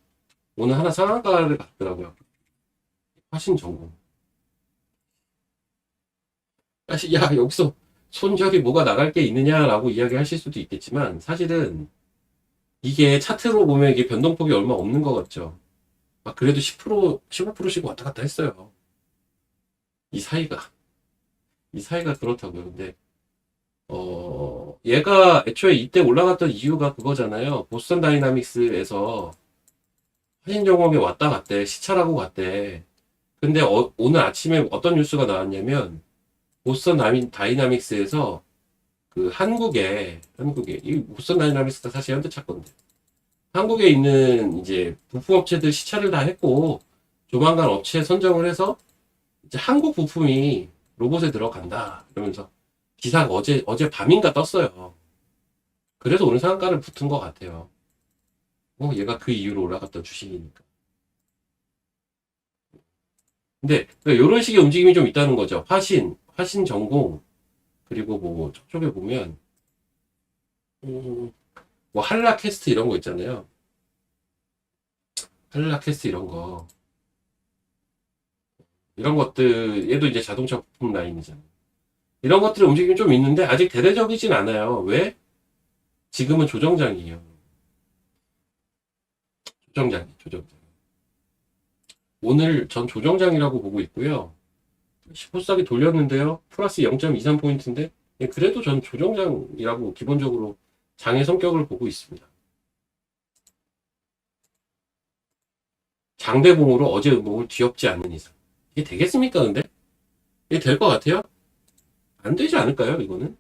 오늘 하나 상한가를 갔더라고요. 화신 전공. 사실 야 여기서 손절이 뭐가 나갈 게 있느냐라고 이야기하실 수도 있겠지만 사실은 이게 차트로 보면 이게 변동폭이 얼마 없는 것 같죠. 막 그래도 10%, 15%씩 왔다 갔다 했어요. 이 사이가. 이 사이가 그렇다고요. 근데, 얘가 애초에 이때 올라갔던 이유가 그거잖아요. 보스턴 다이나믹스에서 화신정옥에 왔다 갔대. 시찰하고 갔대. 근데 오늘 아침에 어떤 뉴스가 나왔냐면, 보스턴 다이나믹스에서 그 한국에, 이 보스턴 다이나믹스가 사실 현대차 건데, 한국에 있는 이제 부품업체들 시찰을 다 했고, 조만간 업체 선정을 해서 이제 한국 부품이 로봇에 들어간다. 이러면서 기사가 어제 밤인가 떴어요. 그래서 오늘 상한가를 붙은 것 같아요. 얘가 그 이후로 올라갔던 주식이니까. 근데 이런 식의 움직임이 좀 있다는 거죠. 화신 전공, 그리고 뭐 저쪽에 보면 음, 뭐 한라캐스트 이런 거 있잖아요. 한라캐스트 이런 것들 얘도 이제 자동차 부품 라인이잖아요. 이런 것들의 움직임이 좀 있는데 아직 대대적이진 않아요. 왜? 지금은 조정장이에요. 조정장. 오늘 전 조정장이라고 보고 있고요. 14기 돌렸는데요. 플러스 0.23포인트인데, 그래도 전 조정장이라고 기본적으로 장의 성격을 보고 있습니다. 장대봉으로 어제 음봉을 뒤엎지 않는 이상. 이게 되겠습니까, 근데? 이게 될 것 같아요? 안 되지 않을까요, 이거는?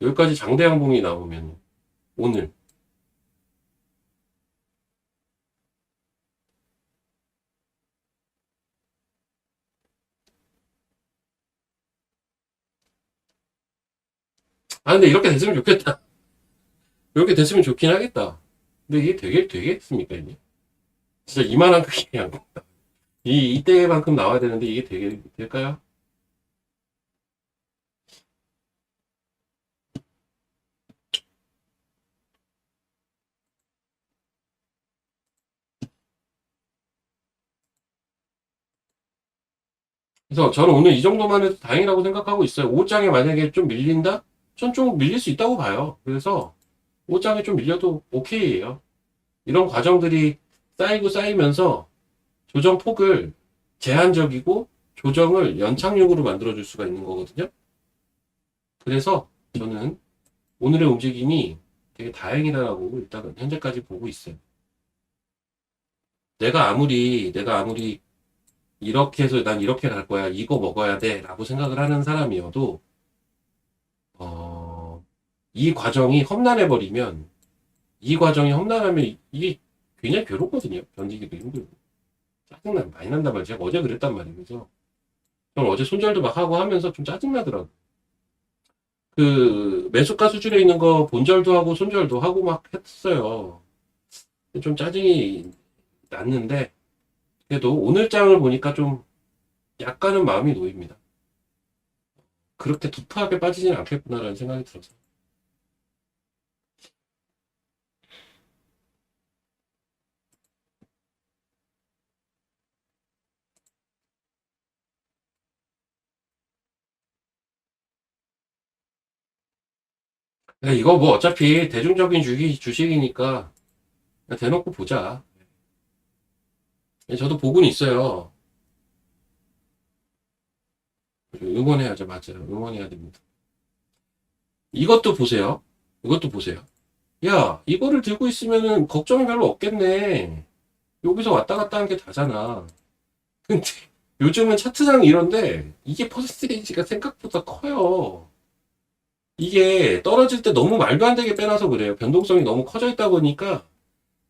여기까지 장대 양봉이 나오면, 오늘. 근데 이렇게 됐으면 좋겠다. 이렇게 됐으면 좋긴 하겠다. 근데 이게 되겠습니까, 이게? 진짜 이만한 크기 양봉. 이때만큼 나와야 되는데 이게 될까요? 그래서 저는 오늘 이 정도만 해도 다행이라고 생각하고 있어요. 5장에 만약에 좀 밀린다? 전 좀 밀릴 수 있다고 봐요. 그래서 5장에 좀 밀려도 오케이예요. 이런 과정들이 쌓이면서 조정 폭을 제한적이고 조정을 연착륙으로 만들어줄 수가 있는 거거든요. 그래서 저는 오늘의 움직임이 되게 다행이다라고 일단은 현재까지 보고 있어요. 내가 아무리 이렇게 해서 난 이렇게 갈 거야, 이거 먹어야 돼 라고 생각을 하는 사람이어도 어, 이 과정이 험난하면 이게 굉장히 괴롭거든요. 견디기도 힘들고. 많이 난단 말이에요. 제가 어제 그랬단 말이에요. 그래서 저는 어제 손절도 막 하고 하면서 좀 짜증나더라고요. 그 매수가 수준에 있는 거 본절도 하고 손절도 하고 막 했어요. 좀 짜증이 났는데 그래도 오늘 장을 보니까 좀 약간은 마음이 놓입니다. 그렇게 투프하게 빠지진 않겠구나라는 생각이 들어서. 이거 뭐 어차피 대중적인 주식이니까 그냥 대놓고 보자. 저도 보고는 있어요. 응원해야죠. 맞아요. 응원해야 됩니다. 이것도 보세요. 이것도 보세요. 야, 이거를 들고 있으면은 걱정이 별로 없겠네. 여기서 왔다 갔다 하는 게 다잖아. 근데 요즘은 차트상 이런데 이게 퍼센테이지가 생각보다 커요. 이게 떨어질 때 너무 말도 안 되게 빼놔서 그래요. 변동성이 너무 커져 있다 보니까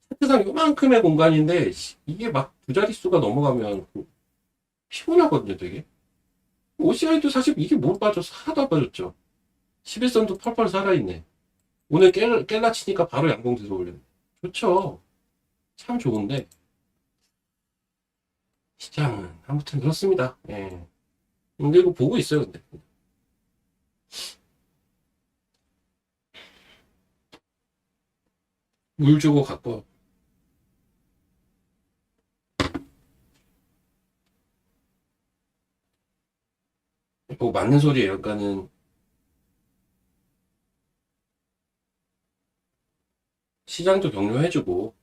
차트상 요만큼의 공간인데 이게 막 두 자릿수가 넘어가면 피곤하거든요, 되게. OCI도 사실 이게 못 빠졌어. 하나도 안 빠졌죠. 11선도 펄펄 살아있네. 오늘 깰라 치니까 바로 양봉 들어올려. 좋죠. 참 좋은데 시장은 아무튼 그렇습니다. 예. 근데 이거 보고 있어요, 근데. 물 주고 갖고 뭐 맞는 소리예요. 그러니까는 시장도 격려해주고,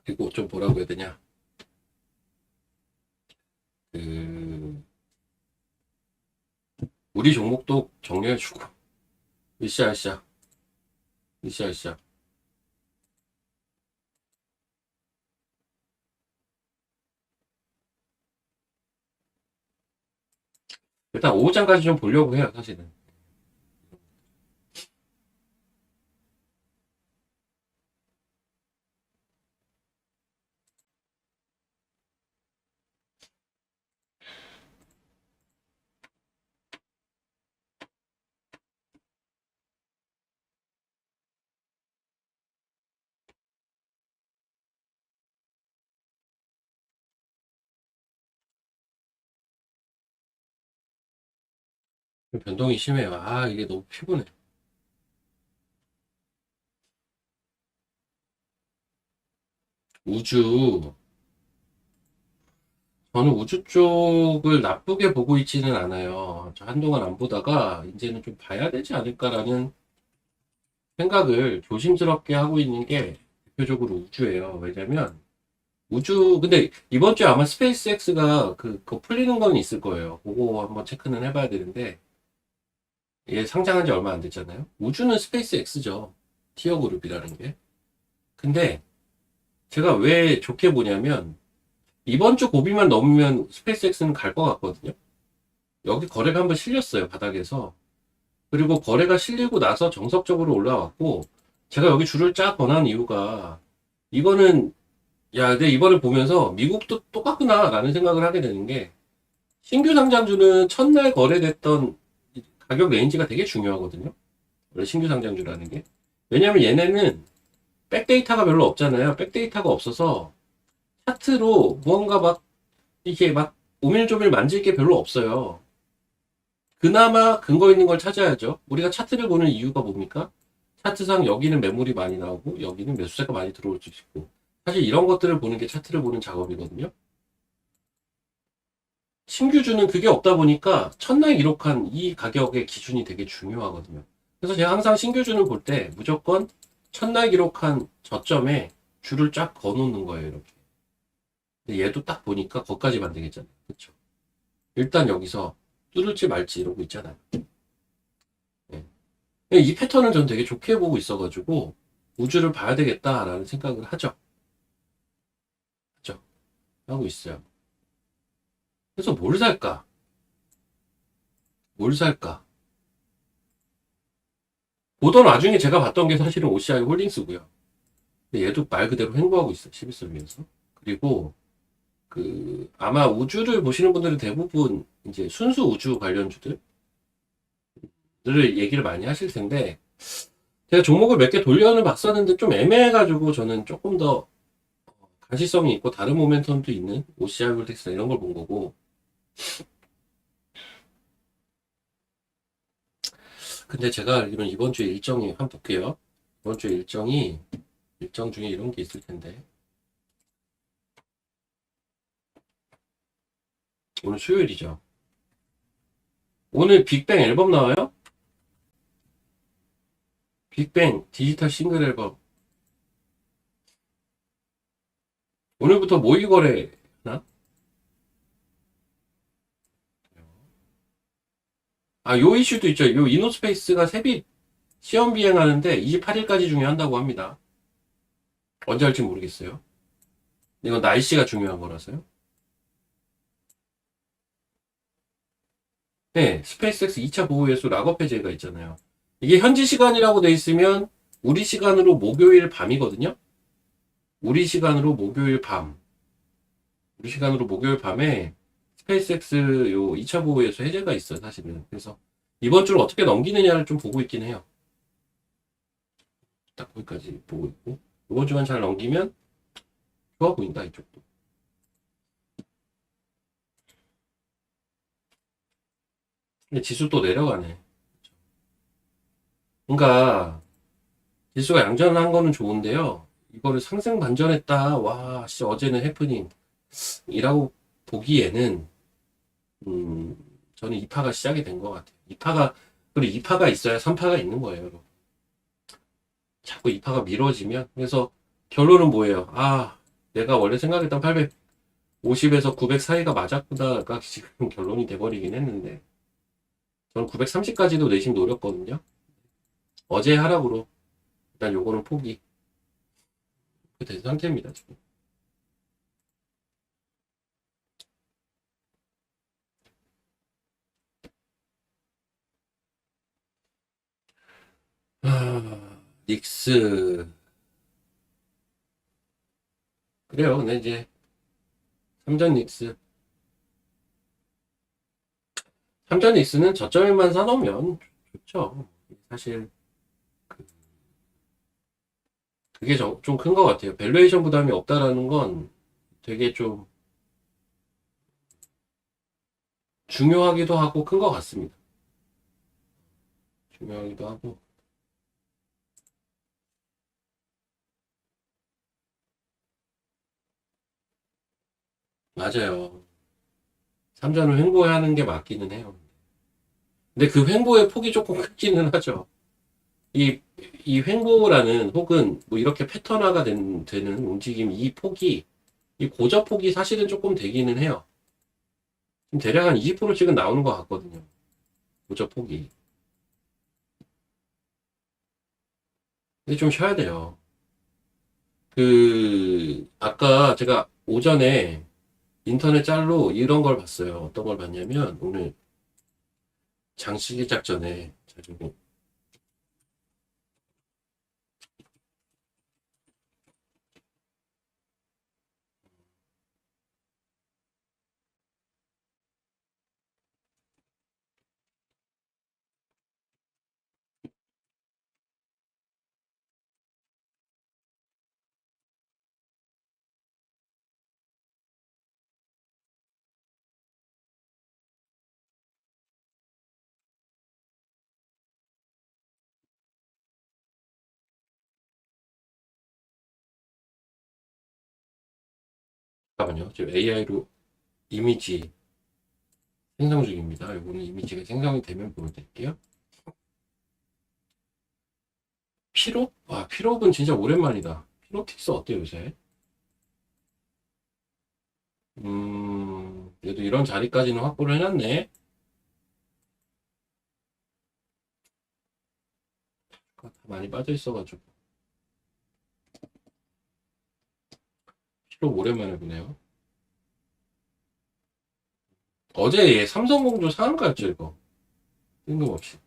그리고 좀 뭐라고 해야 되냐. 그, 우리 종목도 격려해주고, 으쌰으쌰, 으쌰으쌰. 일단 오후장까지 좀 보려고 해요, 사실은. 변동이 심해요. 아, 이게 너무 피곤해. 우주, 저는 우주 쪽을 나쁘게 보고 있지는 않아요. 저 한동안 안 보다가 이제는 좀 봐야 되지 않을까라는 생각을 조심스럽게 하고 있는 게 대표적으로 우주예요. 왜냐면 우주 근데 이번 주에 아마 스페이스 X가 그거 풀리는 건 있을 거예요. 그거 한번 체크는 해봐야 되는데 얘 상장한 지 얼마 안 됐잖아요. 우주는 스페이스 X죠. 티어 그룹이라는 게. 근데 제가 왜 좋게 보냐면 이번 주 고비만 넘으면 스페이스 X는 갈 것 같거든요. 여기 거래가 한번 실렸어요, 바닥에서. 그리고 거래가 실리고 나서 정석적으로 올라왔고, 제가 여기 줄을 쫙 권한 이유가, 이거는, 야, 근데 이번에 보면서 미국도 똑같구나, 라는 생각을 하게 되는 게, 신규 상장주는 첫날 거래됐던 가격 레인지가 되게 중요하거든요. 원래 신규 상장주라는 게. 왜냐면 얘네는 백데이터가 별로 없잖아요. 백데이터가 없어서 차트로 무언가 막, 이렇게 막 오밀조밀 만질 게 별로 없어요. 그나마 근거 있는 걸 찾아야죠. 우리가 차트를 보는 이유가 뭡니까? 차트상 여기는 매물이 많이 나오고 여기는 매수세가 많이 들어올 수 있고 사실 이런 것들을 보는 게 차트를 보는 작업이거든요. 신규주는 그게 없다 보니까 첫날 기록한 이 가격의 기준이 되게 중요하거든요. 그래서 제가 항상 신규주는 볼 때 무조건 첫날 기록한 저점에 줄을 쫙 거놓는 거예요. 이렇게. 근데 얘도 딱 보니까 거기까지 만들겠잖아요. 그렇죠? 일단 여기서 뚫을지 말지 이러고 있잖아요. 예. 이 패턴을 전 되게 좋게 보고 있어가지고 우주를 봐야 되겠다라는 생각을 하죠. 하죠. 하고 있어요. 그래서 뭘 살까? 뭘 살까? 보던 와중에 제가 봤던 게 사실은 OCI 홀딩스고요. 근데 얘도 말 그대로 횡보하고 있어요. 11선 위에서. 그리고 아마 우주를 보시는 분들은 대부분 이제 순수 우주 관련주들을 얘기를 많이 하실 텐데 제가 종목을 몇 개 돌려는 봤었는데 좀 애매해가지고 저는 조금 더 가시성이 있고 다른 모멘텀도 있는 OCI 홀딩스 이런 걸 본 거고 근데 제가 알기로는 이번 주에 일정이 한번 볼게요. 이번 주에 일정 중에 이런 게 있을 텐데 오늘 수요일이죠. 오늘 빅뱅 앨범 나와요? 빅뱅 디지털 싱글 앨범 오늘부터 모의 거래나? 아, 요 이슈도 있죠. 요 이노스페이스가 세빛 시험 비행하는데 28일까지 중에 한다고 합니다. 언제 할지 모르겠어요. 이건 날씨가 중요한 거라서요. 네, 스페이스X 2차 보호예수 락업 해제가 있잖아요. 이게 현지 시간이라고 돼 있으면 우리 시간으로 목요일 밤이거든요. 우리 시간으로 목요일 밤. 우리 시간으로 목요일 밤에 스페이스X 요 2차 보호예수 해제가 있어요, 사실은. 그래서 이번 주를 어떻게 넘기느냐를 좀 보고 있긴 해요. 딱 거기까지 보고 있고. 이번 주만 잘 넘기면 좋아 보인다, 이쪽도. 근데 지수 또 내려가네. 그러니까 지수가 양전한 거는 좋은데요. 이거를 상승 반전했다. 와, 씨, 어제는 해프닝이라고 보기에는 저는 2파가 시작이 된 것 같아요. 2파가 그리고 2파가 있어야 3파가 있는 거예요, 여러분. 자꾸 이파가 미뤄지면, 그래서 결론은 뭐예요? 아, 내가 원래 생각했던 850에서 900 사이가 맞았구나가 지금 결론이 돼버리긴 했는데, 저는 930까지도 내심 노렸거든요. 어제 하락으로 일단 요거는 포기 된 상태입니다, 지금. 닉스. 그래요. 근데 이제, 삼전 닉스. 삼전 닉스는 저점에만 사놓으면 좋죠. 사실, 그게 좀 큰 것 같아요. 밸류에이션 부담이 없다라는 건 되게 좀 중요하기도 하고 큰 것 같습니다. 중요하기도 하고. 맞아요. 삼전을 횡보하는 게 맞기는 해요. 근데 그 횡보의 폭이 조금 크기는 하죠. 이, 이 횡보라는 혹은 뭐 이렇게 패턴화가 되는 움직임, 이 폭이, 이 고저 폭이 사실은 조금 되기는 해요. 지금 대략 한 20%씩은 나오는 것 같거든요. 고저 폭이. 근데 좀 쉬어야 돼요. 아까 제가 오전에 인터넷 짤로 이런 걸 봤어요. 어떤 걸 봤냐면, 오늘 장시기 작전에, 자, 좀 잠깐만요. 지금 AI로 이미지 생성 중입니다. 이거는 이미지가 생성이 되면 보여드릴게요. 피롭? 와, 피롭은 진짜 오랜만이다. 피롭틱스 어때요, 요새? 그래도 이런 자리까지는 확보를 해놨네. 다 많이 빠져있어가지고. 피롭 오랜만에 보네요. 어제 얘 삼성공조 상한가였죠, 이거. 뜬금없이.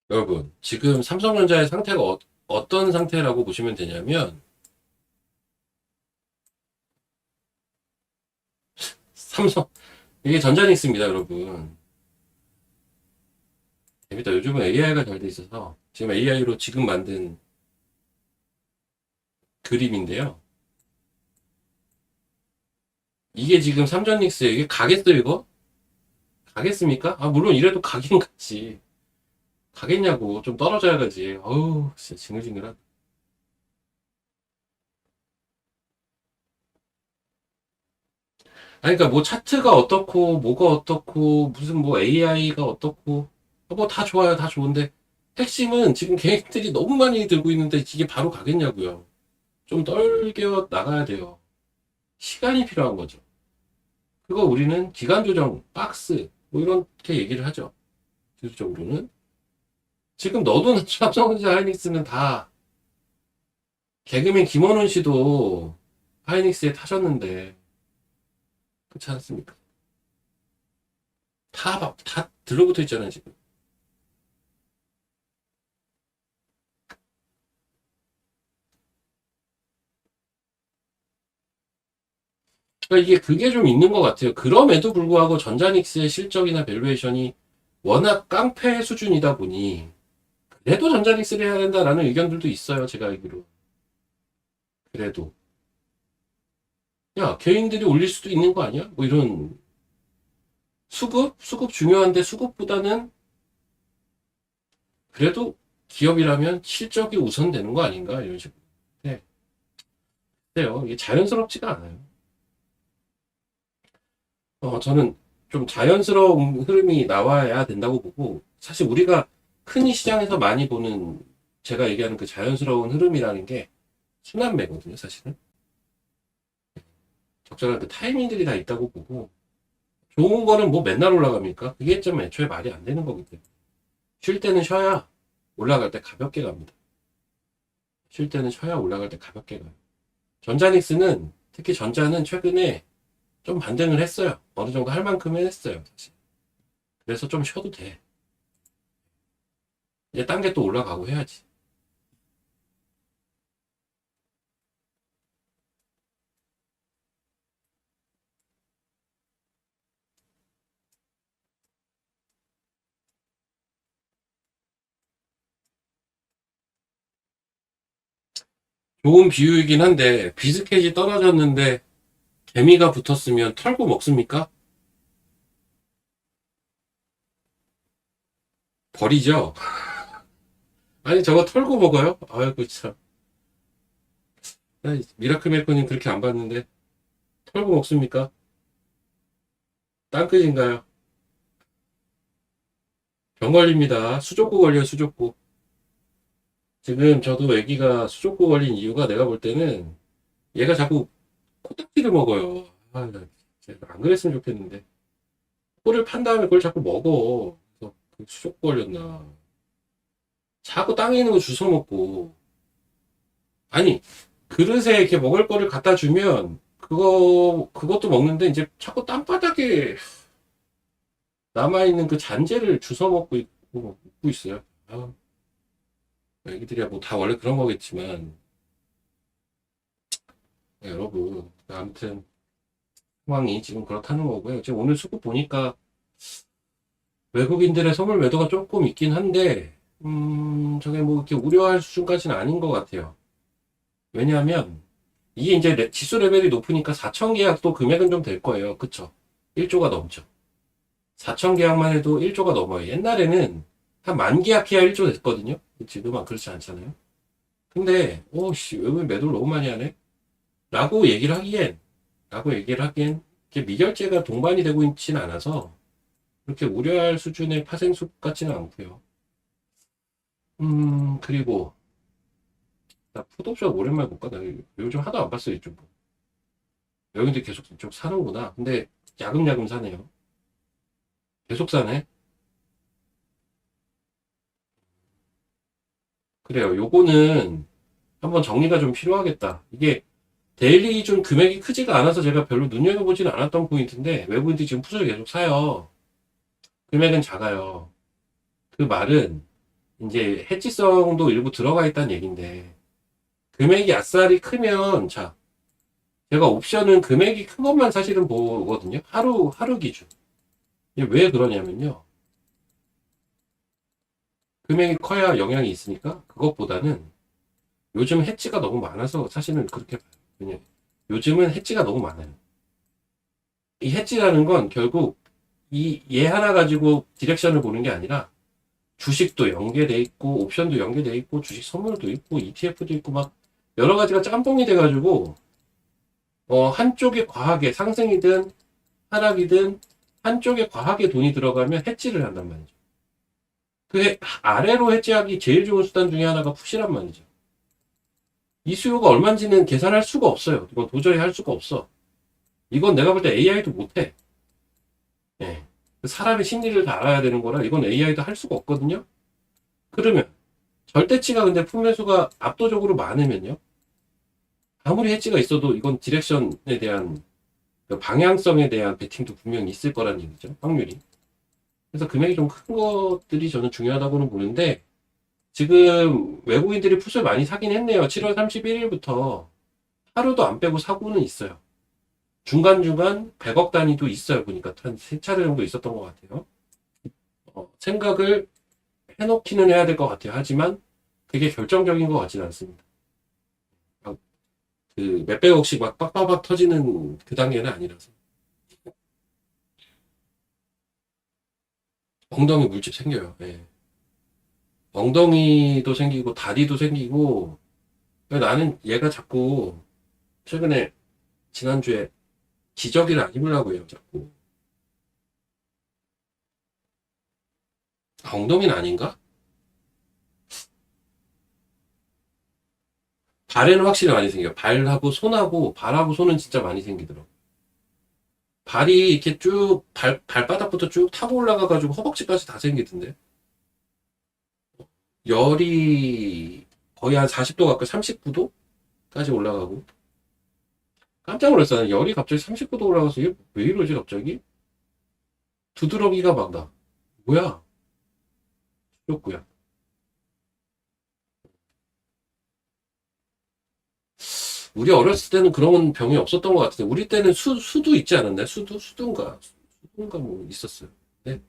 여러분, 지금 삼성전자의 상태가 어떤 상태라고 보시면 되냐면, 삼성, 이게 전자닉스입니다, 여러분. 재밌다. 요즘은 AI가 잘 돼 있어서, 지금 AI로 지금 만든 그림인데요. 이게 지금 삼전닉스에 이게 가겠어요, 이거? 가겠습니까? 아, 물론 이래도 가긴 갔지. 가겠냐고. 좀 떨어져야 가지. 어우, 진짜 징글징글하다. 아니, 그러니까 뭐 차트가 어떻고, 뭐가 어떻고, 무슨 뭐 AI가 어떻고, 뭐 다 좋아요, 다 좋은데, 핵심은 지금 계획들이 너무 많이 들고 있는데 이게 바로 가겠냐고요. 좀 떨겨 나가야 돼요. 시간이 필요한 거죠. 그거 우리는 기간 조정, 박스, 뭐 이렇게 얘기를 하죠. 기술적으로는. 지금 너도 삼성전자 하이닉스는 다 개그맨 김원훈 씨도 하이닉스에 타셨는데, 그렇지 않습니까? 다 들러붙어 있잖아요, 지금. 그러니까 그게 좀 있는 것 같아요. 그럼에도 불구하고 전자닉스의 실적이나 밸류에이션이 워낙 깡패 수준이다 보니 그래도 전자닉스를 해야 된다라는 의견들도 있어요. 제가 알기로. 그래도 야 개인들이 올릴 수도 있는 거 아니야? 뭐 이런 수급 중요한데 수급보다는 그래도 기업이라면 실적이 우선되는 거 아닌가 이런 식으로. 네, 그래요. 이게 자연스럽지가 않아요. 저는 좀 자연스러운 흐름이 나와야 된다고 보고, 사실 우리가 큰 시장에서 많이 보는, 제가 얘기하는 그 자연스러운 흐름이라는 게 순환매거든요, 사실은. 적절한 그 타이밍들이 다 있다고 보고, 좋은 거는 뭐 맨날 올라갑니까? 그게 좀 애초에 말이 안 되는 거기 때문에. 쉴 때는 쉬어야 올라갈 때 가볍게 갑니다. 쉴 때는 쉬어야 올라갈 때 가볍게 가요. 전자닉스는, 특히 전자는 최근에 좀 반등을 했어요. 어느 정도 할 만큼은 했어요, 사실. 그래서 좀 쉬어도 돼. 이제 딴 게 또 올라가고 해야지. 좋은 비유이긴 한데, 비스켓이 떨어졌는데, 개미가 붙었으면 털고 먹습니까? 버리죠? 아니, 저거 털고 먹어요? 아이고, 참. 미라클 메이커님 그렇게 안 봤는데, 털고 먹습니까? 땅끝인가요? 병 걸립니다. 수족구 걸려요, 수족구. 지금 저도 애기가 수족구 걸린 이유가 내가 볼 때는, 얘가 자꾸 코딱지를 먹어요. 아, 나 진짜 안 그랬으면 좋겠는데. 코를 판 다음에 그걸 자꾸 먹어. 그래서 그 수족구 걸렸나. 자꾸 땅에 있는 거 주워 먹고. 아니, 그릇에 이렇게 먹을 거를 갖다 주면, 그것도 먹는데, 이제 자꾸 땅바닥에 남아있는 그 잔재를 주워 먹고 있어요. 아, 애기들이야 뭐 다 원래 그런 거겠지만, 네, 여러분. 아무튼, 상황이 지금 그렇다는 거고요. 지금 오늘 수급 보니까 외국인들의 선물 매도가 조금 있긴 한데, 저게 뭐 이렇게 우려할 수준까지는 아닌 것 같아요. 왜냐하면, 이게 이제 지수 레벨이 높으니까 4천 계약도 금액은 좀 될 거예요. 그쵸? 1조가 넘죠. 4천 계약만 해도 1조가 넘어요. 옛날에는 한 만 계약해야 1조 됐거든요. 지금은 그렇지 않잖아요. 근데, 오씨, 외국인 매도를 너무 많이 하네? 라고 얘기를 하기엔, 이렇게 미결제가 동반이 되고 있지는 않아서, 그렇게 우려할 수준의 파생수 같지는 않고요. 그리고, 나 풋옵션 오랜만에 볼까? 나 요즘 하도 안 봤어, 이쪽. 여기도 계속 이쪽 사는구나. 근데, 야금야금 사네요. 계속 사네? 그래요. 요거는 한번 정리가 좀 필요하겠다. 이게 데일리 기준 금액이 크지가 않아서 제가 별로 눈여겨보지는 않았던 포인트인데 외국인들이 지금 푸드를 계속 사요. 금액은 작아요. 그 말은 이제 해지성도 일부 들어가 있다는 얘기인데 금액이 아싸리 크면 자 제가 옵션은 금액이 큰 것만 사실은 보거든요. 하루 기준. 이게 왜 그러냐면요. 금액이 커야 영향이 있으니까 그것보다는 요즘 해지가 너무 많아서 사실은 그렇게 봐요. 왜냐 요즘은 해지가 너무 많아요. 이 해지라는 건 결국 얘 하나 가지고 디렉션을 보는 게 아니라 주식도 연계돼 있고 옵션도 연계돼 있고 주식 선물도 있고 ETF도 있고 막 여러 가지가 짬뽕이 돼가지고 한쪽에 과하게 상승이든 하락이든 한쪽에 과하게 돈이 들어가면 해지를 한단 말이죠. 아래로 해지하기 제일 좋은 수단 중에 하나가 푸시란 말이죠. 이 수요가 얼마인지는 계산할 수가 없어요. 이건 도저히 할 수가 없어. 이건 내가 볼 때 AI도 못해. 예. 사람의 심리를 다 알아야 되는 거라 이건 AI도 할 수가 없거든요. 그러면 절대치가 근데 품매수가 압도적으로 많으면요. 아무리 해지가 있어도 이건 디렉션에 대한 그 방향성에 대한 베팅도 분명히 있을 거란 얘기죠. 확률이. 그래서 금액이 좀 큰 것들이 저는 중요하다고는 보는데 지금 외국인들이 풋을 많이 사긴 했네요. 7월 31일부터 하루도 안 빼고 사고는 있어요. 중간중간 100억 단위도 있어요. 보니까 한 3차례 정도 있었던 것 같아요. 생각을 해놓기는 해야 될 것 같아요. 하지만 그게 결정적인 것 같지는 않습니다. 그 몇백억씩 막 빡빡빡 터지는 그 단계는 아니라서. 엉덩이 물집 생겨요. 예. 엉덩이도 생기고 다리도 생기고. 나는 얘가 자꾸 최근에 지난주에 기저귀를 안 입으려고 해요. 자꾸. 엉덩이는 아닌가? 발에는 확실히 많이 생겨요. 발하고 손하고 발하고 손은 진짜 많이 생기더라고. 발이 이렇게 쭉 발바닥부터 쭉 타고 올라가가지고 허벅지까지 다 생기던데. 열이 거의 한 40도 가까이 39도까지 올라가고. 깜짝 놀랐어요. 열이 갑자기 39도 올라가서 이게 왜 이러지 갑자기? 두드러기가 막 나. 뭐야? 수족구야. 우리 어렸을 때는 그런 병이 없었던 것 같은데 우리 때는 수도 있지 않았나요? 수두인가 뭐 있었어요. 네.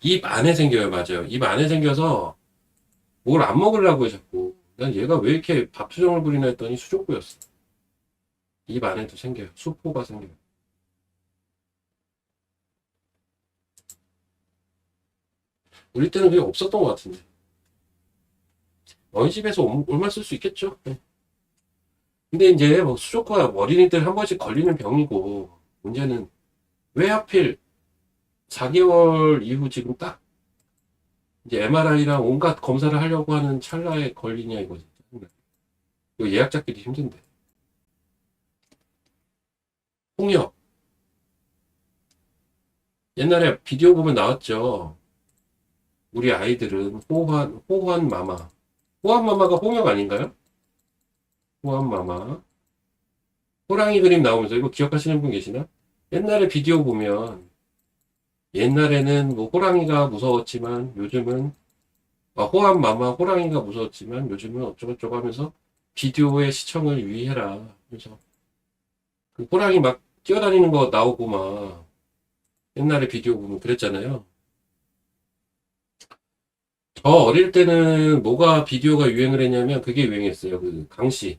입 안에 생겨요. 맞아요. 입 안에 생겨서 뭘 안 먹으려고 해 자꾸. 난 얘가 왜 이렇게 밥투정을 부리나 했더니 수족구였어. 입 안에도 생겨요. 수포가 생겨요. 우리 때는 그게 없었던 것 같은데. 어린 집에서 얼마 쓸 수 있겠죠? 네. 근데 이제 뭐 수족과 어린이들 한 번씩 걸리는 병이고, 문제는 왜 하필 4개월 이후 지금 딱 이제 MRI랑 온갖 검사를 하려고 하는 찰나에 걸리냐 이거지. 이거 예약 잡기도 힘든데. 홍역. 옛날에 비디오 보면 나왔죠. 우리 아이들은 호환 마마. 호환 마마가 홍역 아닌가요? 호환 마마. 호랑이 그림 나오면서 이거 기억하시는 분 계시나? 옛날에 비디오 보면 옛날에는 뭐 호랑이가 무서웠지만 요즘은 호환 마마 호랑이가 무서웠지만 요즘은 어쩌고저쩌고 하면서 비디오의 시청을 유의해라. 그래서 그 호랑이 막 뛰어다니는 거 나오고 막 옛날에 비디오 보면 그랬잖아요. 저 어릴 때는 뭐가 비디오가 유행을 했냐면 그게 유행했어요. 그 강씨.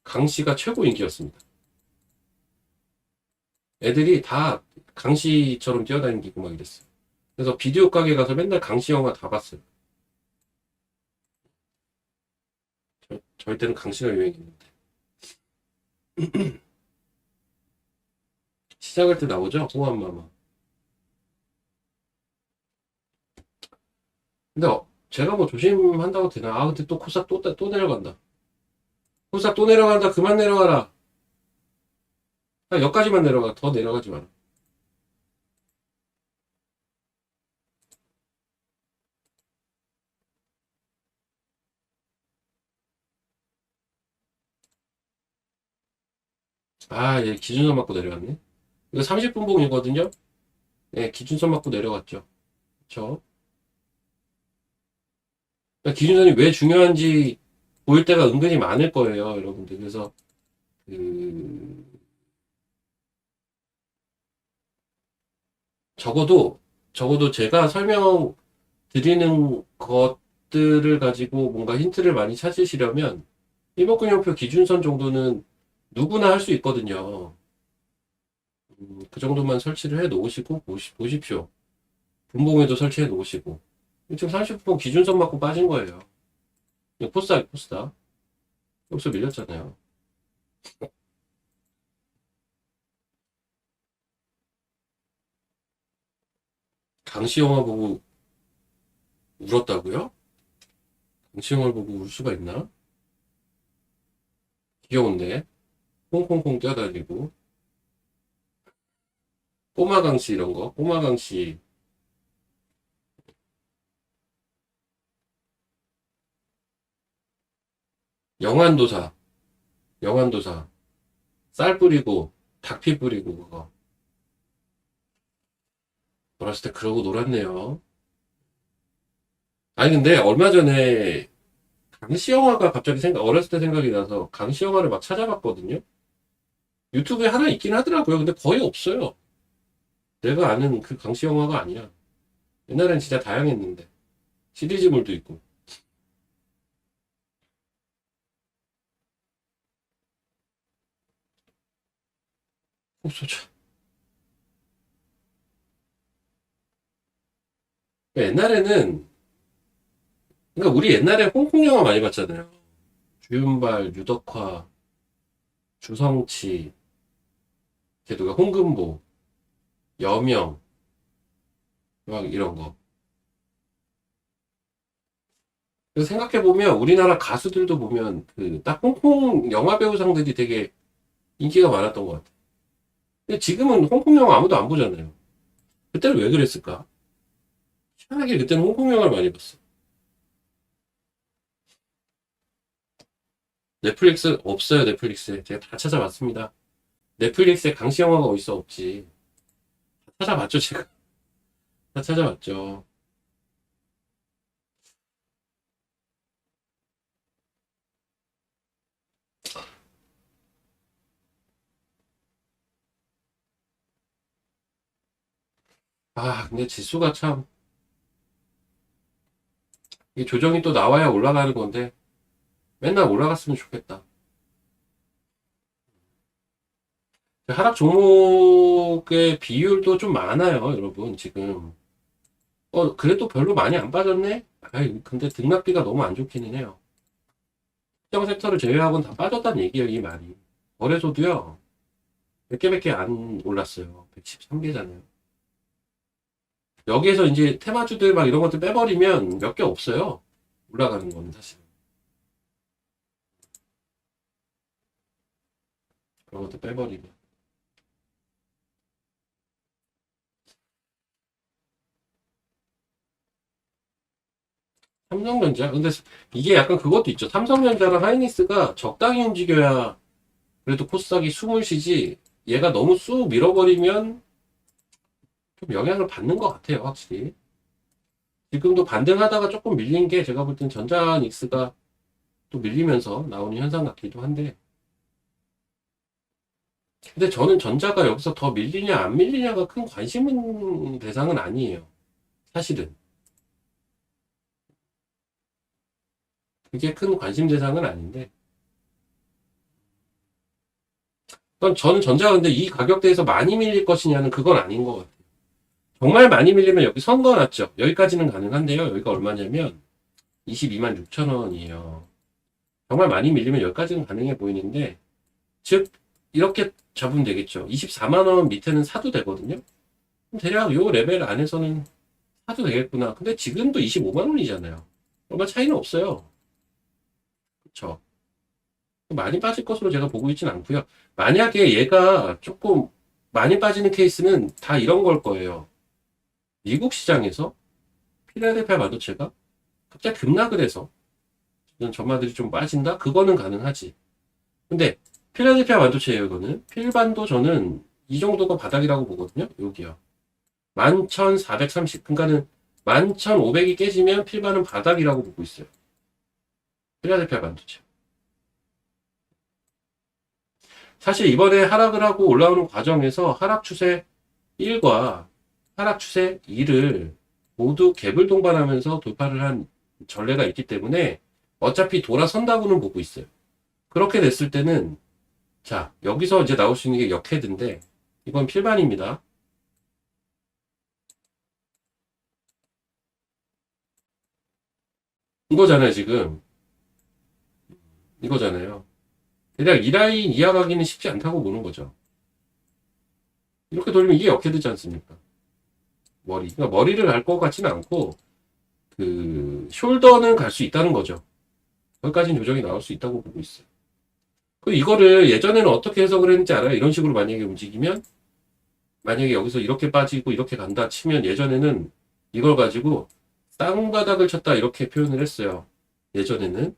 강씨가 최고 인기였습니다. 애들이 다 강씨처럼 뛰어다니고 막 이랬어요. 그래서 비디오 가게 가서 맨날 강씨 영화 다 봤어요. 저희 때는 강씨가 유행했는데. 시작할 때 나오죠? 호환마마. 근데 제가 뭐 조심한다고 되나? 근데 또 코싹 또 내려간다. 코싹 또 내려간다. 그만 내려가라. 여기까지만 내려가. 더 내려가지 마라. 얘 기준선 맞고 내려갔네. 이거 30분 봉이거든요? 네, 기준선 맞고 내려갔죠. 그쵸? 그러니까 기준선이 왜 중요한지 보일 때가 은근히 많을 거예요, 여러분들. 그래서, 그, 적어도 제가 설명드리는 것들을 가지고 뭔가 힌트를 많이 찾으시려면, 이목근형표 기준선 정도는 누구나 할 수 있거든요. 그 정도만 설치를 해 놓으시고, 보십시오. 분봉에도 설치해 놓으시고. 지금 30분 기준선 맞고 빠진 거예요. 포스다. 여기서 밀렸잖아요. 강시 영화 보고 울었다고요? 강시 영화를 보고 울 수가 있나? 귀여운데. 콩콩콩 뛰어다니고. 꼬마 강시 이런 거. 꼬마 강시. 영환도사. 영환도사. 쌀 뿌리고, 닭피 뿌리고, 그거. 어렸을 때 그러고 놀았네요. 아니, 근데 얼마 전에 강시 영화가 갑자기 어렸을 때 생각이 나서 강시 영화를 막 찾아봤거든요. 유튜브에 하나 있긴 하더라고요. 근데 거의 없어요. 내가 아는 그 강시 영화가 아니야. 옛날엔 진짜 다양했는데. 시리즈물도 있고. 없어져. 옛날에는, 그러니까 우리 옛날에 홍콩 영화 많이 봤잖아요. 주윤발, 유덕화, 주성치, 걔 누가 홍금보, 여명, 막 이런 거. 그래서 생각해보면 우리나라 가수들도 보면 그 딱 홍콩 영화 배우상들이 되게 인기가 많았던 것 같아요. 근데 지금은 홍콩 영화 아무도 안 보잖아요. 그때는 왜 그랬을까? 희한하게 그때는 홍콩 영화를 많이 봤어. 넷플릭스 없어요, 넷플릭스에. 제가 다 찾아봤습니다. 넷플릭스에 강시 영화가 어딨어, 없지. 다 찾아봤죠, 제가. 다 찾아봤죠. 아, 근데 지수가 참, 이 조정이 또 나와야 올라가는 건데, 맨날 올라갔으면 좋겠다. 하락 종목의 비율도 좀 많아요, 여러분, 지금. 그래도 별로 많이 안 빠졌네? 아이, 근데 등락비가 너무 안 좋기는 해요. 특정 섹터를 제외하고는 다 빠졌다는 얘기예요, 이 말이. 거래소도요, 몇 개 안 올랐어요. 113개잖아요. 여기에서 이제 테마주들 막 이런 것들 빼버리면 몇 개 없어요. 올라가는 건 사실. 그런 것도 빼버리면. 삼성전자? 근데 이게 약간 그것도 있죠. 삼성전자랑 하이닉스가 적당히 움직여야 그래도 코스닥이 숨을 쉬지, 얘가 너무 쑥 밀어버리면 좀 영향을 받는 것 같아요, 확실히. 지금도 반등하다가 조금 밀린 게 제가 볼 땐 전자닉스가 또 밀리면서 나오는 현상 같기도 한데, 근데 저는 전자가 여기서 더 밀리냐 안 밀리냐가 큰 관심 대상은 아니에요. 사실은. 그게 큰 관심 대상은 아닌데, 그건 저는 전자가 근데 이 가격대에서 많이 밀릴 것이냐는 그건 아닌 것 같아요. 정말 많이 밀리면 여기 선거 났죠. 여기까지는 가능한데요. 여기가 얼마냐면 22만 6천 원이에요. 정말 많이 밀리면 여기까지는 가능해 보이는데, 즉 이렇게 잡으면 되겠죠. 24만 원 밑에는 사도 되거든요. 대략 요 레벨 안에서는 사도 되겠구나. 근데 지금도 25만 원이잖아요. 얼마 차이는 없어요. 그쵸? 많이 빠질 것으로 제가 보고 있진 않고요. 만약에 얘가 조금 많이 빠지는 케이스는 다 이런 걸 거예요. 미국 시장에서 필라델피아 반도체가 갑자기 급락을 해서 전마들이 좀 빠진다? 그거는 가능하지. 근데 필라델피아 반도체예요, 이거는. 필반도 저는 이 정도가 바닥이라고 보거든요. 여기요. 11,430. 그러니까는 11,500이 깨지면 필반은 바닥이라고 보고 있어요. 필라델피아 반도체. 사실 이번에 하락을 하고 올라오는 과정에서 하락 추세 1과 하락 추세 2를 모두 갭을 동반하면서 돌파를 한 전례가 있기 때문에 어차피 돌아선다고는 보고 있어요. 그렇게 됐을 때는, 자, 여기서 이제 나올 수 있는 게 역헤드인데, 이건 필반입니다. 이거잖아요, 지금. 이거잖아요. 대략 이 라인 이하 가기는 쉽지 않다고 보는 거죠. 이렇게 돌리면 이게 역헤드지 않습니까? 그러니까 머리를 갈 것 같지는 않고, 숄더는 갈 수 있다는 거죠. 거기까지는 조정이 나올 수 있다고 보고 있어요. 그 이거를 예전에는 어떻게 해석을 했는지 알아요? 이런 식으로 만약에 움직이면, 만약에 여기서 이렇게 빠지고 이렇게 간다 치면, 예전에는 이걸 가지고 쌍바닥을 쳤다 이렇게 표현을 했어요. 예전에는.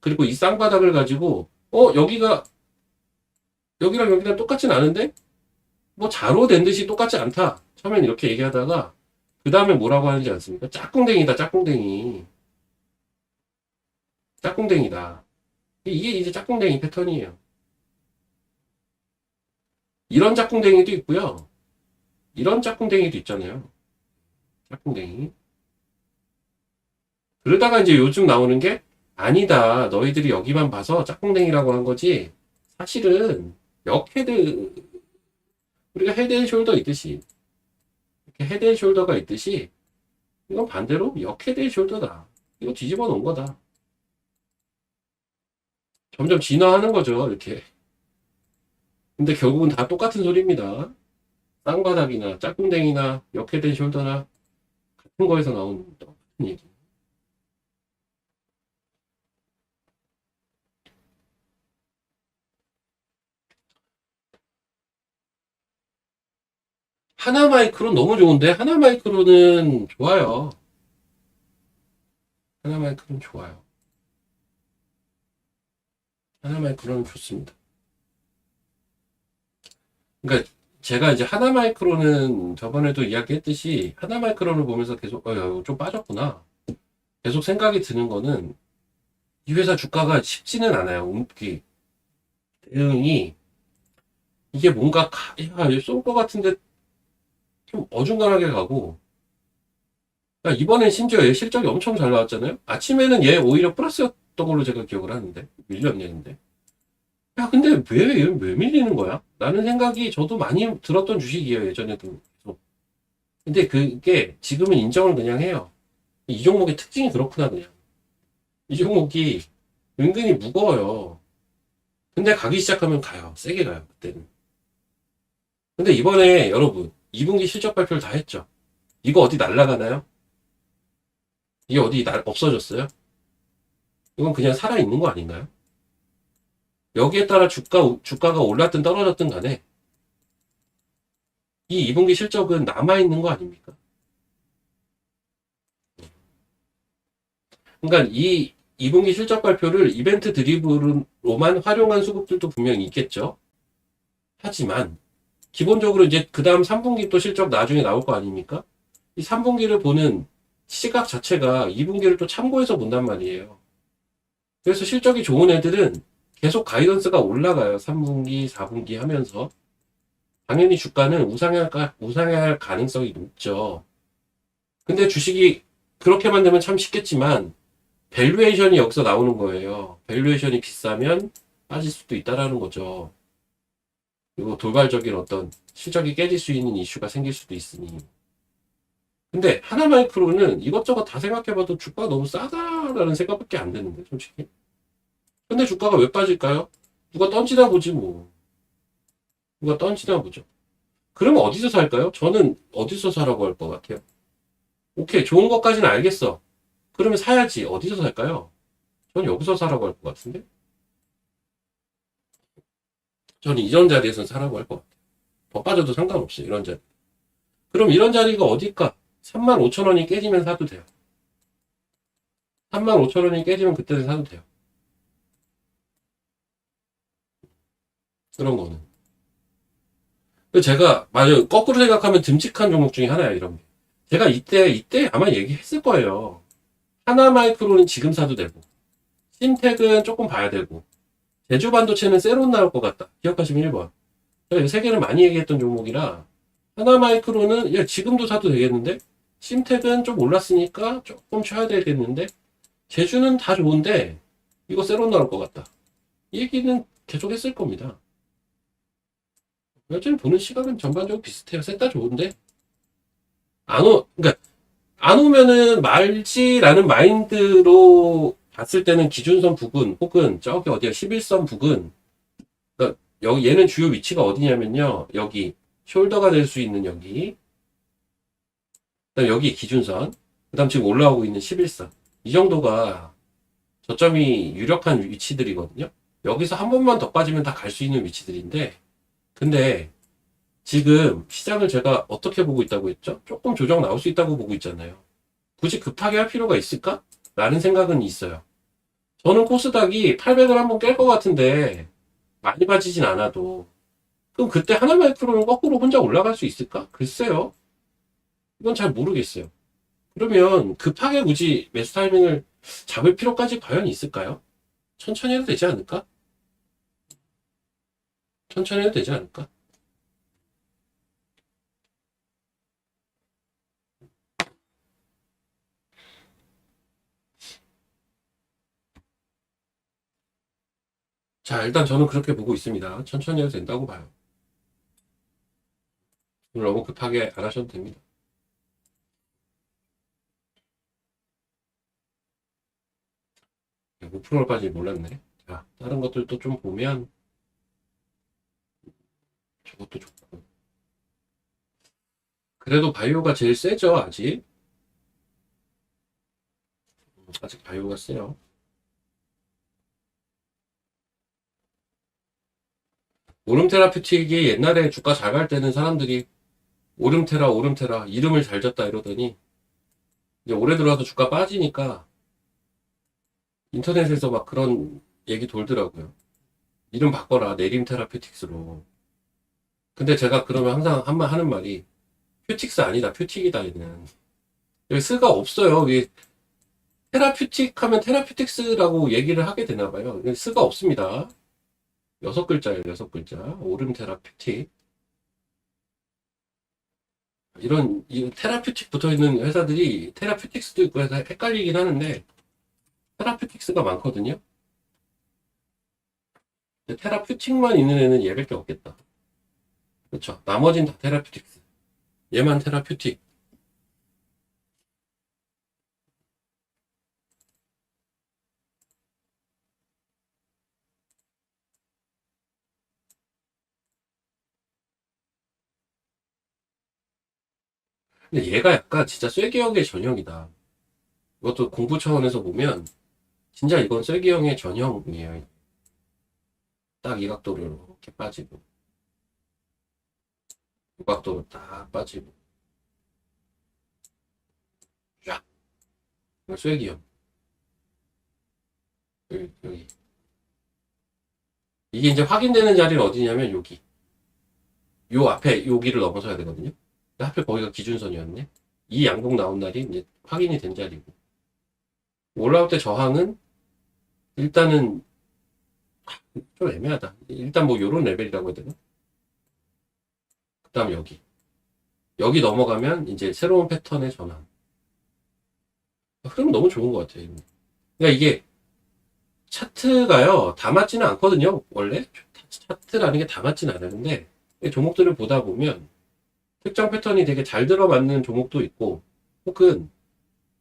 그리고 이 쌍바닥을 가지고 여기랑 여기랑 똑같진 않은데 뭐 자로 된 듯이 똑같지 않다, 처음엔 이렇게 얘기하다가 그 다음에 뭐라고 하는지 않습니까? 짝꿍댕이다, 짝꿍댕이. 짝꿍댕이다. 이게 이제 짝꿍댕이 패턴이에요. 이런 짝꿍댕이도 있고요. 이런 짝꿍댕이도 있잖아요. 짝꿍댕이. 그러다가 이제 요즘 나오는 게 아니다. 너희들이 여기만 봐서 짝꿍댕이라고 한 거지. 사실은 역헤드 우리가 헤드앤숄더 있듯이 이렇게 헤드앤숄더가 있듯이 이건 반대로 역헤드앤숄더다. 이거 뒤집어 놓은 거다. 점점 진화하는 거죠. 이렇게. 근데 결국은 다 똑같은 소리입니다. 쌍바닥이나 짝꿍댕이나 역헤드앤숄더나 같은 거에서 나온 똑같은 얘기. 하나 마이크로 너무 좋은데 하나 마이크로는 좋아요. 하나 마이크로는 좋아요. 하나 마이크로는 좋습니다. 그러니까 제가 이제 하나 마이크로는 저번에도 이야기했듯이 하나 마이크로를 보면서 계속 좀 빠졌구나. 계속 생각이 드는 거는 이 회사 주가가 쉽지는 않아요. 대응이 이게 뭔가 쏠 것 같은데 좀 어중간하게 가고 그러니까 이번엔 심지어 얘 실적이 엄청 잘 나왔잖아요. 아침에는 얘 오히려 플러스였던 걸로 제가 기억을 하는데 밀렸는데 야 근데 왜 밀리는 거야? 라는 생각이 저도 많이 들었던 주식이에요. 예전에도 계속. 근데 그게 지금은 인정을 그냥 해요. 이 종목의 특징이 그렇구나 그냥. 이 종목이 은근히 무거워요. 근데 가기 시작하면 가요. 세게 가요. 그때는. 근데 이번에 여러분 2분기 실적 발표를 다 했죠. 이거 어디 날아가나요? 이게 어디 없어졌어요? 이건 그냥 살아있는 거 아닌가요? 여기에 따라 주가가 올랐든 떨어졌든 간에 이 2분기 실적은 남아있는 거 아닙니까? 그러니까 이 2분기 실적 발표를 이벤트 드리블로만 활용한 수급들도 분명히 있겠죠. 하지만 기본적으로 이제 그 다음 3분기 또 실적 나중에 나올 거 아닙니까? 이 3분기를 보는 시각 자체가 2분기를 또 참고해서 본단 말이에요. 그래서 실적이 좋은 애들은 계속 가이던스가 올라가요. 3분기, 4분기 하면서. 당연히 주가는 우상향할 가능성이 높죠. 근데 주식이 그렇게만 되면 참 쉽겠지만 밸류에이션이 여기서 나오는 거예요. 밸류에이션이 비싸면 빠질 수도 있다라는 거죠. 그리고 돌발적인 어떤 실적이 깨질 수 있는 이슈가 생길 수도 있으니. 근데 하나마이크로는 이것저것 다 생각해봐도 주가가 너무 싸다라는 생각밖에 안 드는데 솔직히. 근데 주가가 왜 빠질까요? 누가 던지나 보지 뭐. 누가 던지나 보죠. 그러면 어디서 살까요? 저는 어디서 사라고 할 것 같아요. 오케이, 좋은 것까지는 알겠어. 그러면 사야지. 어디서 살까요? 전 여기서 사라고 할 것 같은데? 저는 이런 자리에서 사라고 할 것 같아요. 더 빠져도 상관없어요. 이런 자리. 그럼 이런 자리가 어딜까? 35,000원이 깨지면 사도 돼요. 35,000원이 깨지면 그때 사도 돼요. 그런 거는. 제가, 맞아요. 거꾸로 생각하면 듬직한 종목 중에 하나예요, 이런 게. 제가 이때 아마 얘기했을 거예요. 하나마이크로는 지금 사도 되고, 신텍은 조금 봐야 되고, 제주반도체는 세론 나올 것 같다. 기억하시면 1번. 제가 이 세 개를 많이 얘기했던 종목이라, 하나마이크로는, 야, 지금도 사도 되겠는데, 신텍은 좀 올랐으니까 조금 쳐야 되겠는데, 제주는 다 좋은데, 이거 세론 나올 것 같다. 이 얘기는 계속 했을 겁니다. 여전히 보는 시각은 전반적으로 비슷해요. 셋 다 좋은데, 그러니까, 안 오면은 말지라는 마인드로 봤을 때는 기준선 부근 혹은 저기 어디야 11선 부근 그러니까 여기 얘는 주요 위치가 어디냐면요 여기 숄더가 될 수 있는 여기 그다음 여기 기준선 그다음 지금 올라오고 있는 11선 이 정도가 저점이 유력한 위치들이거든요. 여기서 한 번만 더 빠지면 다 갈 수 있는 위치들인데 근데 지금 시장을 제가 어떻게 보고 있다고 했죠? 조금 조정 나올 수 있다고 보고 있잖아요. 굳이 급하게 할 필요가 있을까? 라는 생각은 있어요. 저는 코스닥이 800을 한번 깰 것 같은데 많이 빠지진 않아도 그럼 그때 하나마이크로는 거꾸로 혼자 올라갈 수 있을까? 글쎄요. 이건 잘 모르겠어요. 그러면 급하게 굳이 매수 타이밍을 잡을 필요까지 과연 있을까요? 천천히 해도 되지 않을까? 천천히 해도 되지 않을까? 자, 일단 저는 그렇게 보고 있습니다. 천천히 해도 된다고 봐요. 너무 급하게 안 하셔도 됩니다. 5%를 빠지 몰랐네. 자, 다른 것들도 좀 보면 저것도 좋고. 그래도 바이오가 제일 세죠, 아직. 아직 바이오가 세요. 오름 테라퓨틱이 옛날에 주가 잘 갈 때는 사람들이 오름테라, 오름테라, 이름을 잘 졌다 이러더니, 이제 올해 들어와서 주가 빠지니까 인터넷에서 막 그런 얘기 돌더라고요. 이름 바꿔라, 내림 테라퓨틱스로. 근데 제가 그러면 항상 하는 말이, 퓨틱스 아니다, 퓨틱이다, 얘는. 여기 스가 없어요. 여기 테라퓨틱 하면 테라퓨틱스라고 얘기를 하게 되나 봐요. 여기 스가 없습니다. 6글자예요, 6글자. 오름 테라퓨틱. 이 테라퓨틱 붙어 있는 회사들이 테라퓨틱스도 있고 해서 헷갈리긴 하는데, 테라퓨틱스가 많거든요. 근데 테라퓨틱만 있는 애는 얘밖에 없겠다. 그렇죠. 나머진 다 테라퓨틱스. 얘만 테라퓨틱. 근데 얘가 약간 진짜 쐐기형의 전형이다. 이것도 공부 차원에서 보면 진짜 이건 쐐기형의 전형이에요. 딱 이 각도로 이렇게 빠지고 이 각도로 딱 빠지고 쫙. 이거 쐐기형. 여기. 이게 이제 확인되는 자리는 어디냐면 여기. 요 앞에 여기를 넘어서야 되거든요. 근데 하필 거기가 기준선이었네. 이 양봉 나온 날이 이제 확인이 된 자리고. 올라올 때 저항은 일단은 좀 애매하다. 일단 뭐 요런 레벨이라고 해야 되나? 그 다음 여기. 여기 넘어가면 이제 새로운 패턴의 전환. 흐름 너무 좋은 것 같아요. 그러니까 이게 차트가요, 다 맞지는 않거든요. 원래 차트라는 게 다 맞지는 않았는데 종목들을 보다 보면 특정 패턴이 되게 잘 들어맞는 종목도 있고, 혹은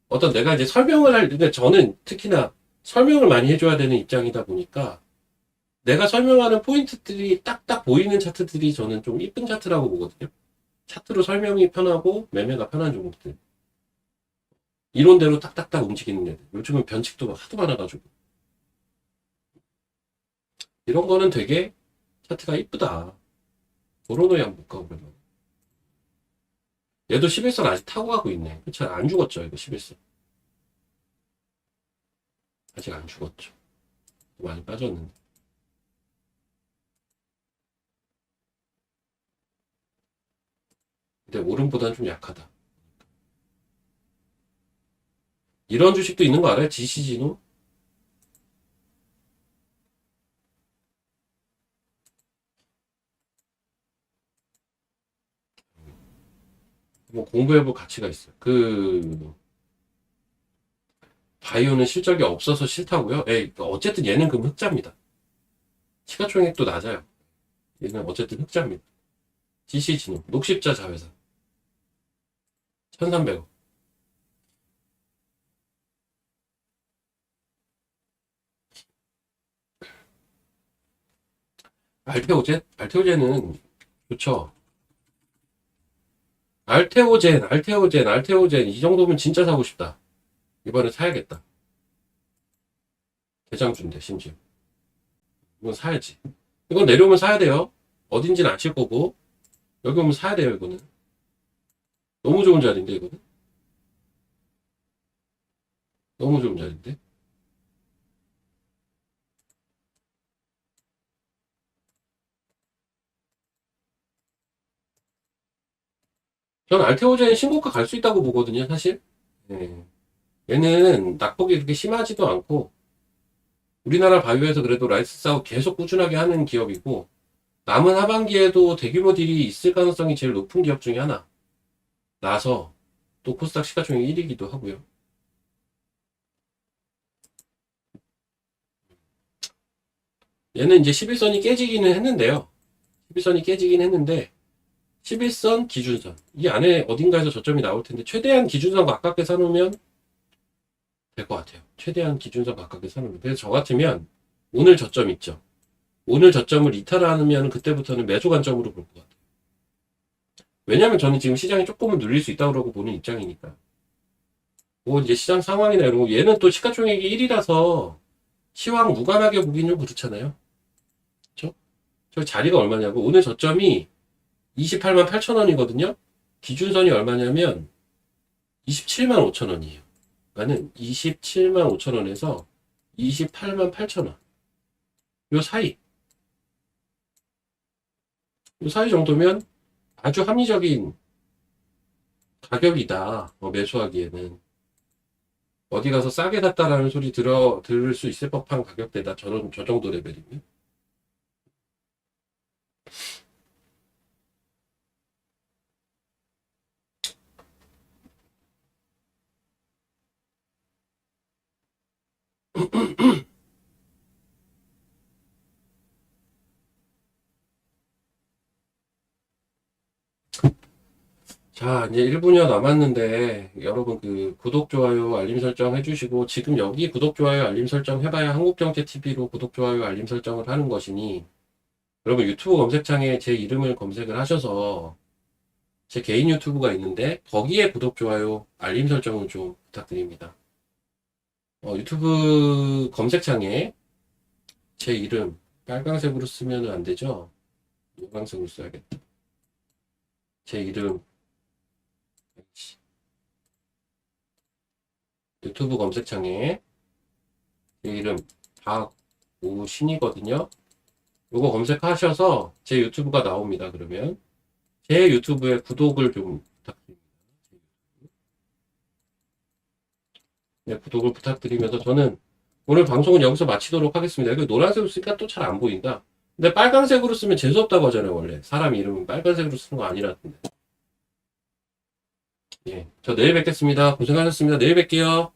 어떤 내가 이제 설명을 근데 저는 특히나 설명을 많이 해줘야 되는 입장이다 보니까 내가 설명하는 포인트들이 딱딱 보이는 차트들이 저는 좀 이쁜 차트라고 보거든요. 차트로 설명이 편하고 매매가 편한 종목들. 이론대로 딱딱딱 움직이는 애들. 요즘은 변칙도 하도 많아가지고. 이런 거는 되게 차트가 이쁘다. 도로노에 한번 볼까, 그러면. 얘도 11선 아직 타고 가고 있네. 그쵸? 안 죽었죠, 이거 11선. 아직 안 죽었죠. 많이 빠졌는데. 근데 오름보다는 좀 약하다. 이런 주식도 있는 거 알아요? GC진우? 뭐 공부해볼 가치가 있어요. 바이오는 실적이 없어서 싫다고요? 에이, 어쨌든 얘는 그럼 흑자입니다. 시가총액도 낮아요. 얘는 어쨌든 흑자입니다. GC진우, 녹십자 자회사. 1,300억. 알테오젠은 좋죠. 알테오젠. 이 정도면 진짜 사고 싶다. 이번에 사야겠다. 대장주인데, 심지어. 이건 사야지. 이건 내려오면 사야 돼요. 어딘지는 아실 거고. 여기 오면 사야 돼요, 이거는. 너무 좋은 자리인데, 이거는. 너무 좋은 자리인데. 전 알테오젠 신고가 갈 수 있다고 보거든요, 사실. 예. 얘는 낙폭이 그렇게 심하지도 않고 우리나라 바이오에서 그래도 라이스 사업 계속 꾸준하게 하는 기업이고 남은 하반기에도 대규모 딜이 있을 가능성이 제일 높은 기업 중에 하나 나서 또 코스닥 시가총액 1위기도 하고요. 얘는 이제 11선이 깨지기는 했는데요. 11선이 깨지긴 했는데 11선 기준선 이 안에 어딘가에서 저점이 나올 텐데 최대한 기준선 가깝게 사놓으면 될 것 같아요. 최대한 기준선 가깝게 사놓으면. 그래서 저 같으면 오늘 저점 있죠. 오늘 저점을 이탈하면 그때부터는 매수 관점으로 볼 것 같아요. 왜냐면 저는 지금 시장이 조금은 눌릴 수 있다고 보는 입장이니까. 뭐 이제 시장 상황이나 이런 거 얘는 또 시가총액이 1이라서 시황 무관하게 보긴 좀 그렇잖아요. 그렇죠? 저 자리가 얼마냐고 오늘 저점이 28만 8천 원이거든요. 기준선이 얼마냐면 27만 5천 원이에요. 그러니까는 27만 5천 원에서 28만 8천 원. 요 사이. 요 사이 정도면 아주 합리적인 가격이다. 매수하기에는. 어디 가서 싸게 샀다라는 소리 들을 수 있을 법한 가격대다. 저 정도 레벨이면. 자, 이제 1분여 남았는데, 여러분 구독, 좋아요, 알림 설정 해주시고, 지금 여기 구독, 좋아요, 알림 설정 해봐야 한국경제TV로 구독, 좋아요, 알림 설정을 하는 것이니, 여러분 유튜브 검색창에 제 이름을 검색을 하셔서, 제 개인 유튜브가 있는데, 거기에 구독, 좋아요, 알림 설정을 좀 부탁드립니다. 유튜브 검색창에 제 이름 빨강색으로 쓰면 안 되죠? 노란색으로 써야겠다. 제 이름 유튜브 검색창에 제 이름 박우신이거든요. 요거 검색하셔서 제 유튜브가 나옵니다. 그러면 제 유튜브에 구독을 좀 부탁드립니다. 네, 구독을 부탁드리면서 저는 오늘 방송은 여기서 마치도록 하겠습니다. 여기 노란색으로 쓰니까 또 잘 안 보인다. 근데 빨간색으로 쓰면 재수없다고 하잖아요. 원래 사람 이름은 빨간색으로 쓰는 거 아니라던데. 예, 저 내일 뵙겠습니다. 고생하셨습니다. 내일 뵐게요.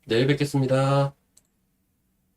내일 뵙겠습니다.